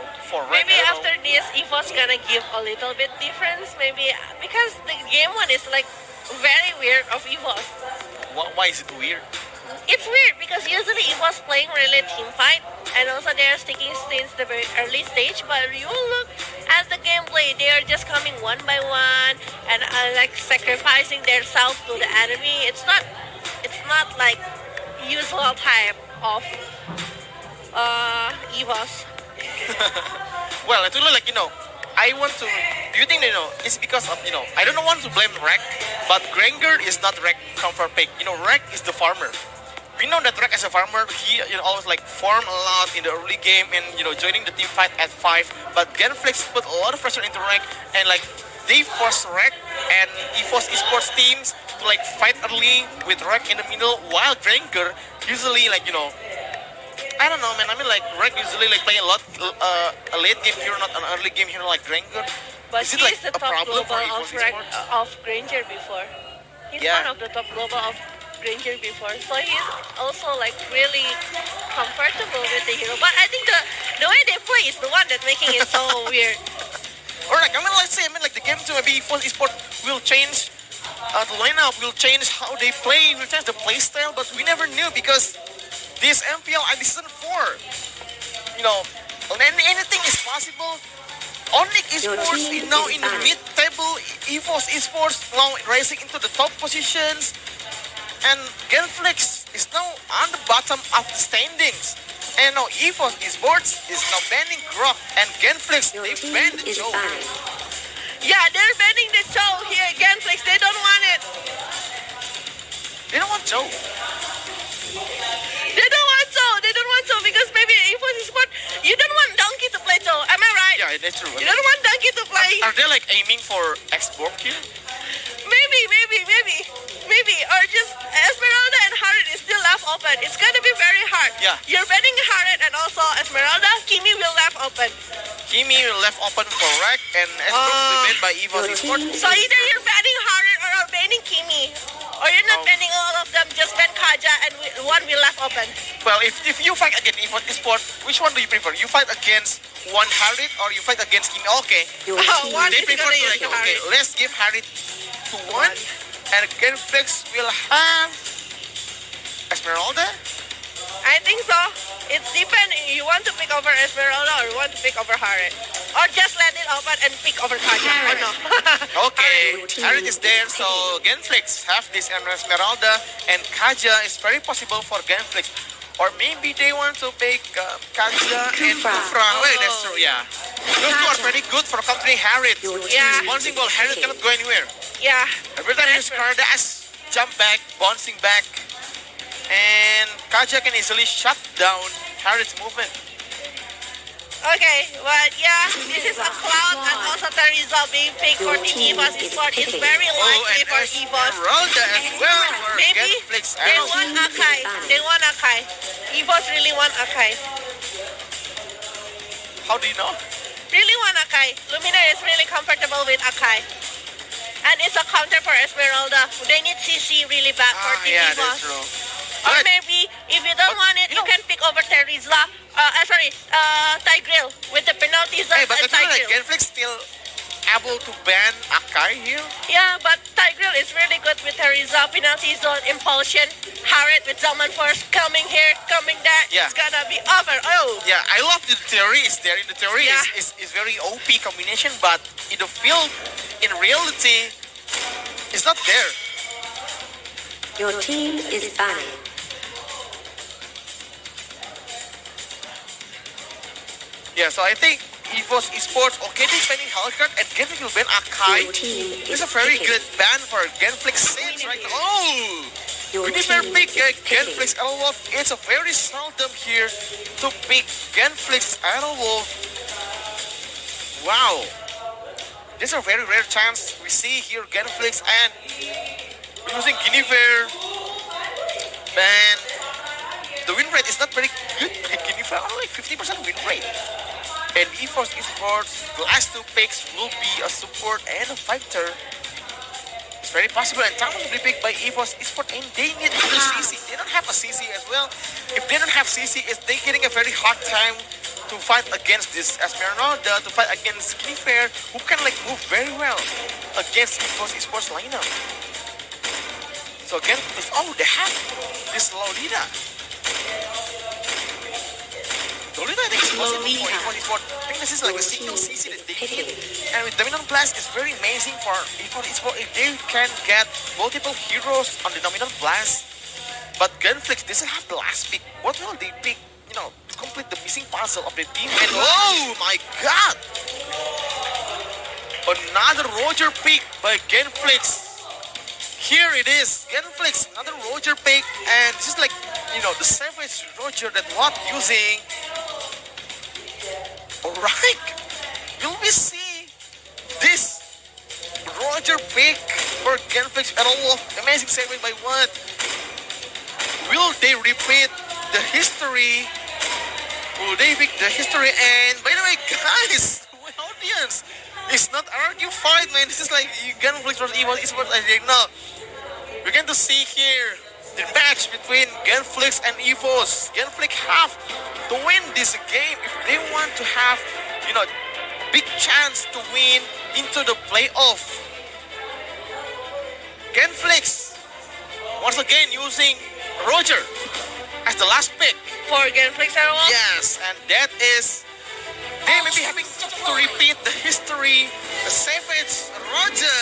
Rek. Maybe I don't after this, EVOS gonna give a little bit difference. Maybe because the game one is like very weird of EVOS. know. Why is it weird? It's weird because usually EVOS playing really team fight, and also they're sticking since the very early stage. But you look at the gameplay, they are just coming one by one and like sacrificing themselves to the enemy. It's not like usual type of EVOS. Well, it's really like, you know, I want to. Do you think, you know, it's because of, you know, I don't want to blame Rek, but Granger is not Rek comfort pick. You know, Rek is the farmer. We know that Rek as a farmer, he, you know, always like farm a lot in the early game and, you know, joining the team fight at 5. But Genflix put a lot of pressure into Rek, and like they force Rek and EVOS Esports teams to like fight early with Rek in the middle, while Granger usually, like, you know, I don't know, man. I mean, like, Rek usually like play a lot a late game hero, not an early game hero like Granger. But Is it he's like the a top problem global for of, EVOS Esports? of Granger before. He's Yeah. one of the top global of Granger before. So he's also like really comfortable with the hero. But I think the way they play is the one that making it so weird. Or like, I mean, let's say, I mean, like the game to maybe EVOS Esports will change the lineup, will change how they play, will change the play style, but we never knew because this MPL at season 4, you know, anything is possible. Onyx Esports is now in the mid-table. EVOS Esports now rising into the top positions, and Genflix is now on the bottom of the standings. And now EVOS Esports is now banning Grok, and Genflix they banned the Joe. Yeah, they're banning the Chow here at Genflix. They don't want it. They don't want Joe. They don't want Chow. They don't want Chow because maybe EVOS Esports, you don't want Donkey to play Chow. Am I right? Yeah, that's true. You don't want Donkey to play. Are they like aiming for X-Borg here? Maybe, or just Esmeralda and Harriet is still left open. It's gonna be very hard. Yeah. You're banning Harriet and also Esmeralda. Kimi will left open. Kimi left open for Rek, and S-Borg will be banned by EVOS Esports. So either you're banning Harriet or you're banning Kimi. Or you're not banning all of them, just ban Kaja and one will left open. Well, if you fight against EVOS Esports, which one do you prefer? You fight against one Harit or you fight against Kim? Okay. One They is prefer gonna to use like, okay, Harit. let's give Harit to one, and Genflex will have Esmeralda. I think so. It's depend. You want to pick over Esmeralda or you want to pick over Harit. Or just let it open and pick over Kaja. Or no. Okay, Harit is there, so Genflex have this Esmeralda, and Kaja is very possible for Genflex. Or maybe they want to pick Kaja and Kufra. Wait, that's true, yeah. Those two are very good for countering Harit. Yeah. Bouncing ball, Harit cannot go anywhere. Yeah. Every time you score dash, jump back, bouncing back, and Kaja can easily shut down Harit's movement. Okay, but yeah, this is a Cloud and also the result being picked for Team EVOS Esports. It's very likely and for EVOS. Esmeralda as well for Maybe Genflex. they want Akai. They want Akai. EVOS really want Akai. How do you know? Really want Akai. Lumina is really comfortable with Akai. And it's a counter for Esmeralda. They need CC really bad for Team yeah, EVOS. that's true. Or But- maybe if you don't want it, you can pick over Terizla. Tigreal with the penalty zone Hey, but I and feel like Tigreal. Genflex still able to ban Akai here. Yeah, but Tigreal is really good with Terizla, penalty zone, impulsion. Harit with Zaman Force coming here, coming there. Yeah. It's gonna be over. Oh. Yeah, I love the theory. Is there in the theory Yeah. is very OP combination, but in the field, in reality, it's not there. Your team is banning. Yeah, so I think EVOS Esports, okay, they're banning Hellcat, and Genflex will ban Akai. Your team It's is a very picking. good ban for Genflex Saints right now. Oh! Your Guinevere team pick is picking. Genflex Aerowolf. It's a very seldom here to pick Genflex Aerowolf. Wow. This is a very rare chance we see here Genflex and using Guinevere. And the win rate is not very good. Guinevere only 50% win rate. And EVOS Esports last two picks will be a support and a fighter. It's very possible, and Thomas will be picked by EVOS Esports, and they need the CC. They don't have a CC as well. If they don't have CC, they're getting a very hard time to fight against this Esmeralda, to fight against Guinevere, who can like move very well against EVOS Esports lineup. So again, they have this Lolita. Lolita, I think it's possible for EVOS Esports. I think this is like a single CC that they need. And with Dominant Blast, it's very amazing for EVOS Esports if they can get multiple heroes on the Dominant Blast. But Genflex doesn't have the last pick. What will they pick, to complete the missing puzzle of the team? And oh my god! Another Roger pick by Genflex. Here it is, Genflex, another Roger pick. And this is like, the savage Roger that what using. Alright, will we see this Roger pick for Genflex at all? Amazing saving by what? Will they repeat the history? Will they pick the history? And by the way, guys, my audience, it's not argue fight, man. This is like Genflex versus EVOS Esports. I think no. We're going to see here the match between Genflex and EVOS. Genflex have to win this game if they want to have, big chance to win into the playoff. Genflex once again using Roger as the last pick. For Genflex Aerowolf? Yes, and that is they may be having to repeat the history, the savage Roger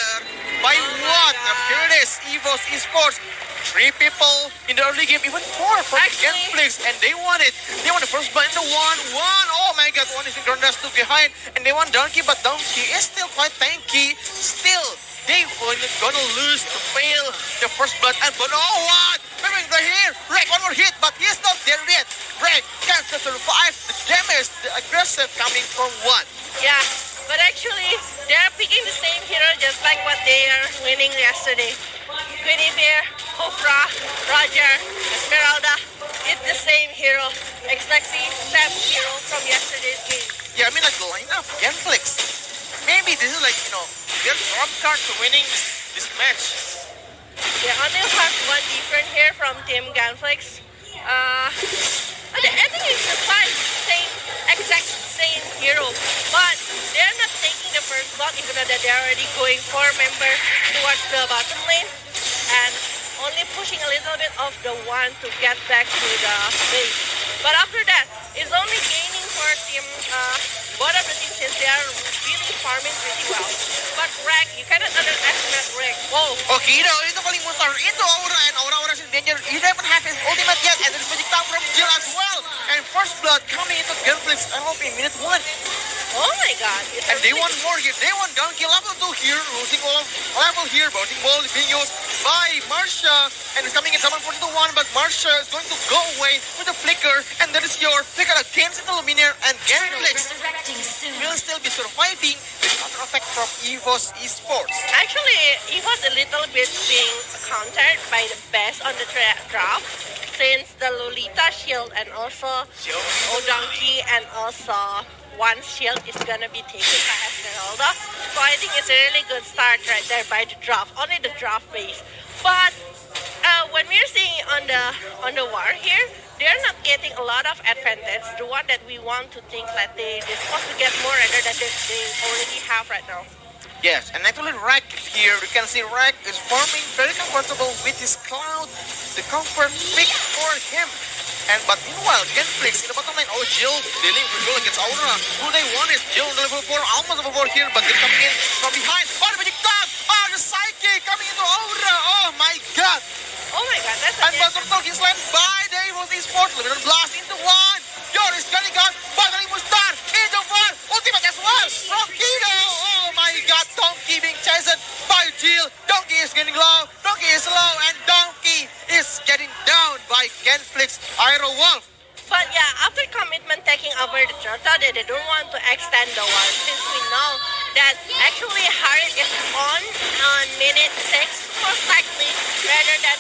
by what? Now here it is, EVOS Esports. 3 people in the early game, even 4 from Genflex, and they want it. They want the first blood in the one. Oh my god, one is in Grandas, 2 behind, and they want Donkey, but Donkey is still quite tanky. Still, they gonna lose to fail the first blood. And but oh what? Coming right here, Rek, one more hit, but he's not there yet. Rek can't survive the damage, the aggressive coming from one. Yeah, but actually, they're picking the same hero just like what they are winning yesterday. Guinevere, Kufra, Roger, Esmeralda, it's the same hero. Exactly same hero from yesterday's game. Yeah, I mean like the lineup, Genflex. Maybe this is like, their trump card to winning this match. They only have one different here from Team Ganflix. I think it's the exact same hero, but they're not taking the first block, even though that they're already going 4-member towards the bottom lane, and only pushing a little bit of the one to get back to the base. But after that, it's only gaining for team both of the teams since they are really farming pretty well. But Rek, you cannot underestimate Rek. Whoa. Kido itu paling mutar into Aura, and Aura is in danger. He doesn't have his ultimate yet, and there's magic down from Jill as well. And first blood coming into Gunflix LP in minute 1. Oh my god. And they want more here. They want donkey level 2 here. Losing all of level here. Boating ball is being used by Marsha. And it's coming in 7-1, but Marsha is going to go away with a flicker. And that is your flicker against the Luminaire. And Gunflix will still be surviving the counter effect from EVOS Esports. Actually, it was a little bit being countered by the best on the drop, since the Lolita shield and also O'Donkey and also one shield is gonna be taken by Esmeralda. So I think it's a really good start right there by the drop, only the drop base. But when we're seeing on the war here, they're not getting a lot of advantage. The one that we want to think that they're supposed to get more rather than they already have right now. Yes, and actually Rek here, you can see Rek is farming very comfortable with his cloud, the comfort pick for him. But meanwhile, Gunflix in the bottom lane, Jill dealing with Jill against Aura. Who they want is Jill on the level 4, almost level 4 here, but they're coming in from behind. The magic tag! The psyche coming into Aura! Oh my god! Oh my god, that's a And Buster Talk is led by the EVOS Esports. Limited blast into 1. Yoris getting gun, battling Mustar into 4. Ultimate as well from Kido. Oh my god, Donkey being chased by Jill. Donkey is getting low, Donkey is low, and Donkey is getting down by Gunflix Iron Wolf. But yeah, after commitment taking over the turtle, they don't want to extend the war, since we know that actually Harit is on minute 6 most likely rather than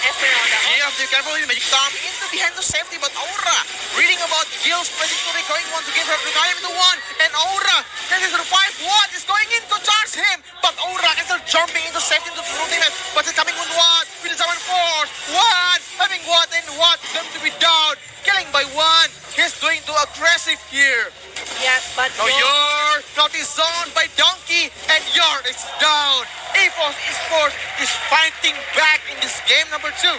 Esmeralda. You have to be careful with the magic bomb into behind the safety, but Aura reading about Gil's trajectory, going one to give her the time to 1, and Aura can survive. What is going in to charge him, but Aura is still jumping into safety into the ultimate, but it's coming with what? With the 7-4, what? Having what and what is going to be down, killing by 1. He's going to aggressive here. Yes, but Now Yor not is zoned by Donkey, and Yor is down. EVOS Esports is fighting back in this game number 2.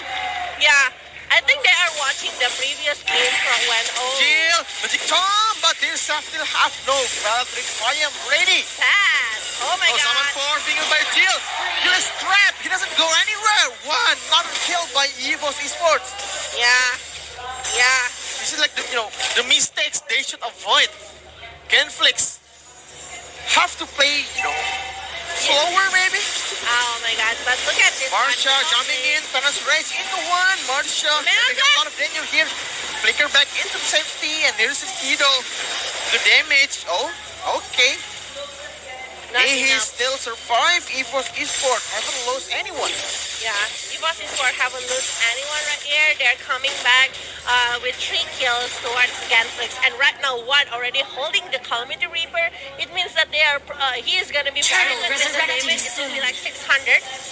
yeah, I think they are watching the previous game from when Jill, Magic Tom, but they still have no Valkyrie Triumph ready. sad. Oh my god. Summon 4 being used by Jill. Jill is trapped. He doesn't go anywhere. 1, not killed by EVOS Esports. Yeah. This is like the mistakes they should avoid. Gunflix have to play, slower maybe. Oh my god, but look at this. Marsha jumping in, Thanos Rage into 1. Marsha taking a lot of danger here. Flicker back into safety, and there's Kido. The damage. Oh, okay. Not He enough. still survived. EVOS Esports haven't lost anyone. Yeah, EVOS Esports haven't lost anyone right here. They're coming back with 3 kills towards Gunflix, and right now one already holding the Calamity Reaper. It means that they are he is gonna be very limited the damage. It will be like 600,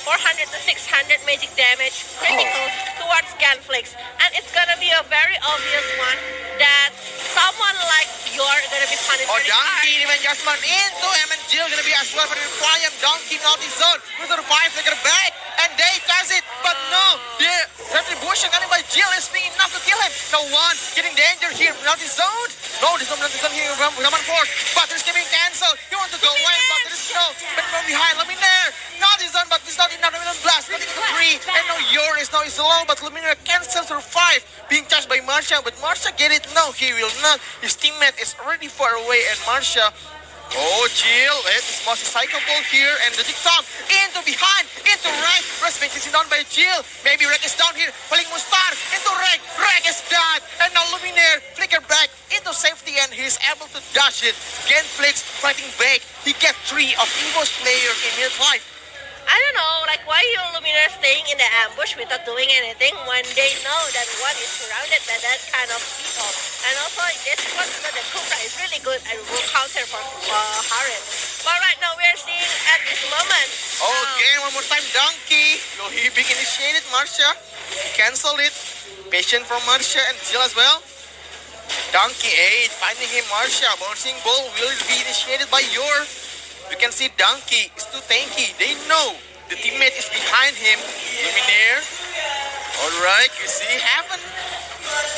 400 to 600 magic damage critical towards Gunflix, and it's gonna be a very obvious one that someone like you're gonna be punished. very hard. Donkey even adjustment into him, and Jill gonna be as well for the Triumph. Donkey not his zone. With the 5 flicker back, and they does it, but no, the retribution coming by Jill is being enough to kill him. No one getting danger here, not his zone. No, this one not his zone here from Roman Force, but it's getting cancelled. He wants to go away, but there is no, but from behind, Luminaire, not his zone, but it's not enough. Luminaire blast, getting to 3, and no, Yoris now is low, but Luminaire can still survive, being charged by Marsha, but Marsha get it? No, he will not. His teammate is already far away, and Marsha, Jill, it's mostly Psycho Ball here, and the TikTok into behind, into Rek. Respect is down by Jill. Maybe Rek is down here, pulling Mustar into Rek. Rek is dead, and now Luminaire flicker back into safety, and he's able to dash it. Gunflix fighting back. He gets 3 of EVOS player in his life. I don't know, like why you Luminaire staying in the ambush without doing anything when they know that one is surrounded by that kind of people. And also, this one, the Kupra is really good and will counter for Harit. But right now, we're seeing at this this moment. Okay, one more time, Donkey. Will he be initiated, Marsha? He cancelled it. Patient from Marsha and Jill as well. Donkey 8, finding him, Marsha. Bouncing ball will be initiated by Yor. You can see Donkey is too tanky. They know the teammate is behind him. Luminaire. Alright, you see, happen.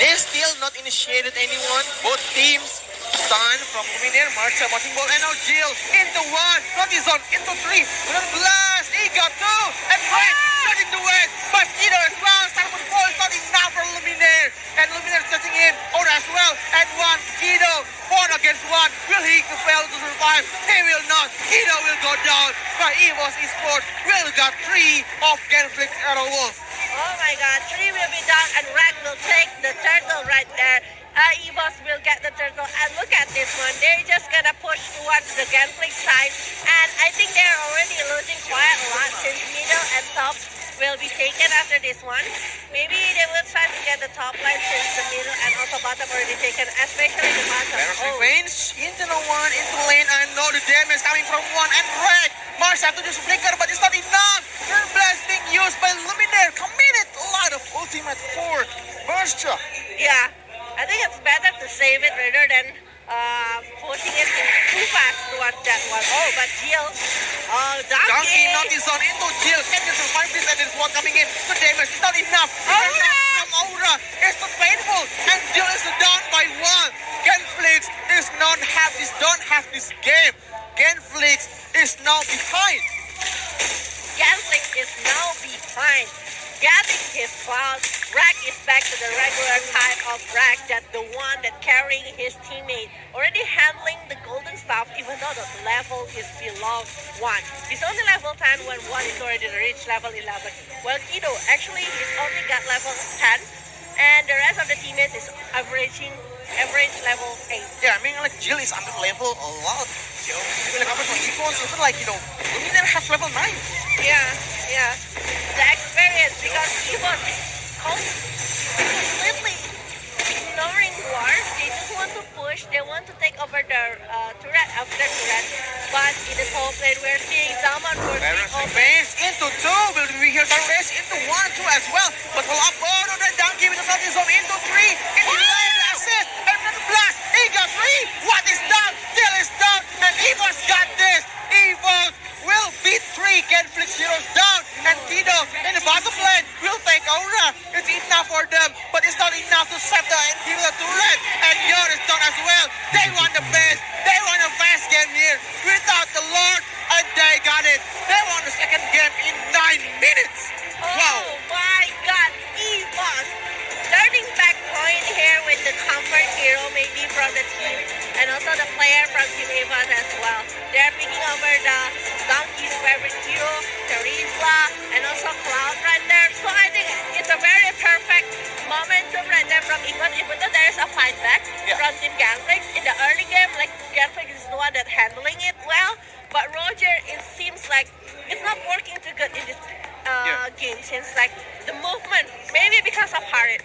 They still not initiated anyone. Both teams. Sun from Luminaire, Marsha, bouncing ball, and now Jill into 1. Not his zone, into 3. With a blast. He got 2. And right, not into it. But Kido as well. Start with ball, not enough for Luminaire. And Luminaire touching him. Ora as well. And 1. Kido. 4 against 1. Will he fail to survive? He will not. Kido will go down. But EVOS Esports will got 3 of Genflix Arrow Wolf. Oh my god, 3 will be down and Rack will take the turtle right there. EVOS will get the turtle and look at this one. They're just gonna push towards the Genflix side and I think they're already losing quite a lot since middle and top will be taken after this one. Maybe they will try to get the top line since the middle and also bottom already taken, especially the bottom. Revenge into the 1 into lane. I know the damage coming from 1 and Red. Marsha to just flicker, but it's not enough. Turn blast being used by Luminaire. Committed a lot of ultimate for Marsha. Yeah, I think it's better to save it rather than pushing it too fast towards that one. Oh, but Jill, Donkey not his zone into Jill. Can you survive this? And there's one coming in. The damage is not enough. From Aura. It's too painful. And Jill is down by 1. Genflix don't have this game. Genflix is now behind. Genflix is now behind. Getting his cloud. Rack is back to the regular type of Rack, that the one that carrying his teammate, already handling the golden stuff even though the level is below 1. He's only level 10 when 1 is already reached level 11. Well, Kido, actually he's only got level 10 and the rest of the teammates is average level 8. Yeah, I mean like Jill is under level a lot. You know, even like for Esports, even like Luminaire has level 9. Yeah. The experience, because EVOS is completely ignoring wars. They just want to push. They want to take over the turret after turret. But in the top lane, we're seeing Zaman Revenge into 2. Will we hear the race into 1, 2 as well. But hold up, oh no, that Donkey with the floating zone into 3. Into lane, that's it. And another blast. He got 3. What is down? Jill is down. And EVOS got this. EVOS will beat 3 Genflix heroes down. And Kido in the bottom lane will take Aura. It's enough for them, but it's not enough to set the Imperial turret. And Yor is down as well. They won the best. They won a fast game here without the Lord, and they got it. They won the second game in 9 minutes. Wow. Oh my god, EVOS turning back point here with the comfort hero maybe from the team and also the player from Team EVOS as well. They're picking over the Donkey's favorite hero, Teresa, and also Cloud right there. So I think it's a very perfect momentum right there from EVOS, even though there is a fight back from Team Genflix. In the early game, like Genflix is the one that handling it well, but Roger, it seems like it's not working too good in this game since like the movement, maybe because of Harriet.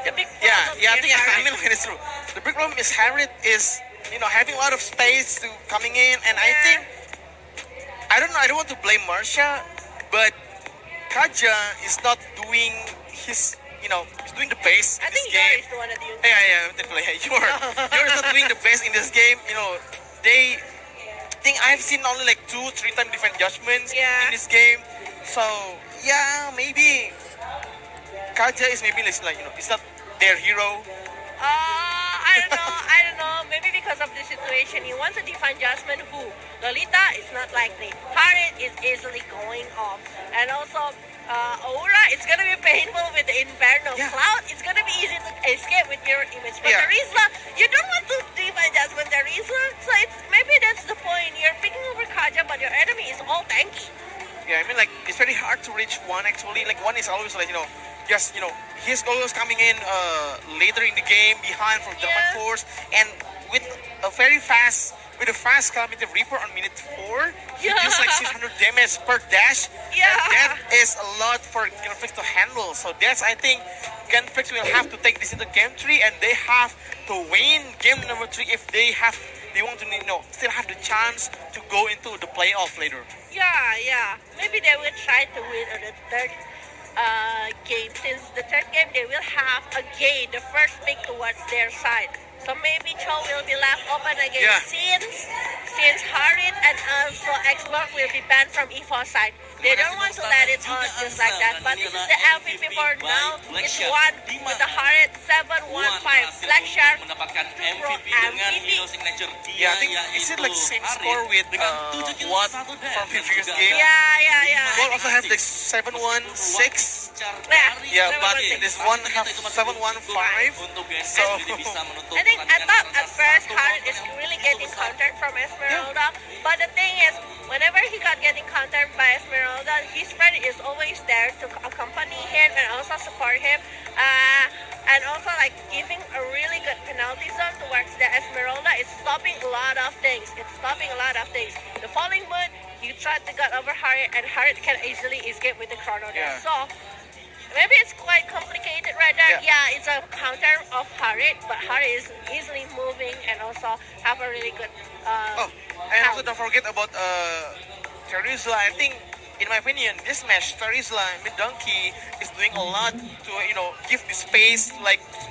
The big I mean it's true. The big problem is Harriet is having a lot of space to coming in, and I think I don't want to blame Marsha, but Kaja is not doing his he's doing the best in this game. I think Yor is the one that you. Yeah, definitely. Yor is not doing the best in this game. I think I've seen only like 2-3 times different judgments in this game. So yeah, maybe Kaja is maybe like it's not their hero. I don't know. Maybe because of the situation, he wants a define judgment who. Lolita is not likely. Harriet is easily going off. And also, Aura, it's gonna be painful with the Inferno. Cloud, it's gonna be easy to escape with your image. But Teresa, you don't want to define judgment Teresa. So maybe that's the point. You're picking over Kaja, but your enemy is all tanky. Yeah, I mean like it's very hard to reach 1 actually. Like 1 is always like he's always coming in later in the game behind from German force, and with a fast Calamity Reaper on minute 4, he deals like 600 damage per dash. And that is a lot for Genflix to handle. So that's, I think, Genflix will have to take this into game 3, and they have to win game number 3 if they have they want to still have the chance to go into the playoff later. Yeah. Maybe they will try to win on the third game. Since the third game, they will have again the first pick towards their side. So maybe Cho will be left open again. Yeah. Since Harit and also Xbox will be banned from E4 side. They don't want to let it on just like that. But this is the MVP for now. It's one with the Harit 715. Black Shark mendapatkan to pro MVP dengan MVP. hero signature dia. Yeah, I think is it like same score with what from previous game? Yeah. Gold also has like 716. Yeah, but this one have 715. So I thought at first Harit is really getting countered from Esmeralda, but the thing is, whenever he got getting countered by Esmeralda, his friend is always there to accompany him and also support him, and also like giving a really good penalty zone towards the Esmeralda. It's stopping a lot of things. The falling moon, you tried to get over Harit, and Harit can easily escape with the chrono there. Yeah. So maybe it's quite complicated right there. Yeah, it's a counter of Harit, but Harit is easily moving and also have a really good. And also don't forget about Terizla. I think, in my opinion, this match Terizla mid donkey is doing a lot to give the space like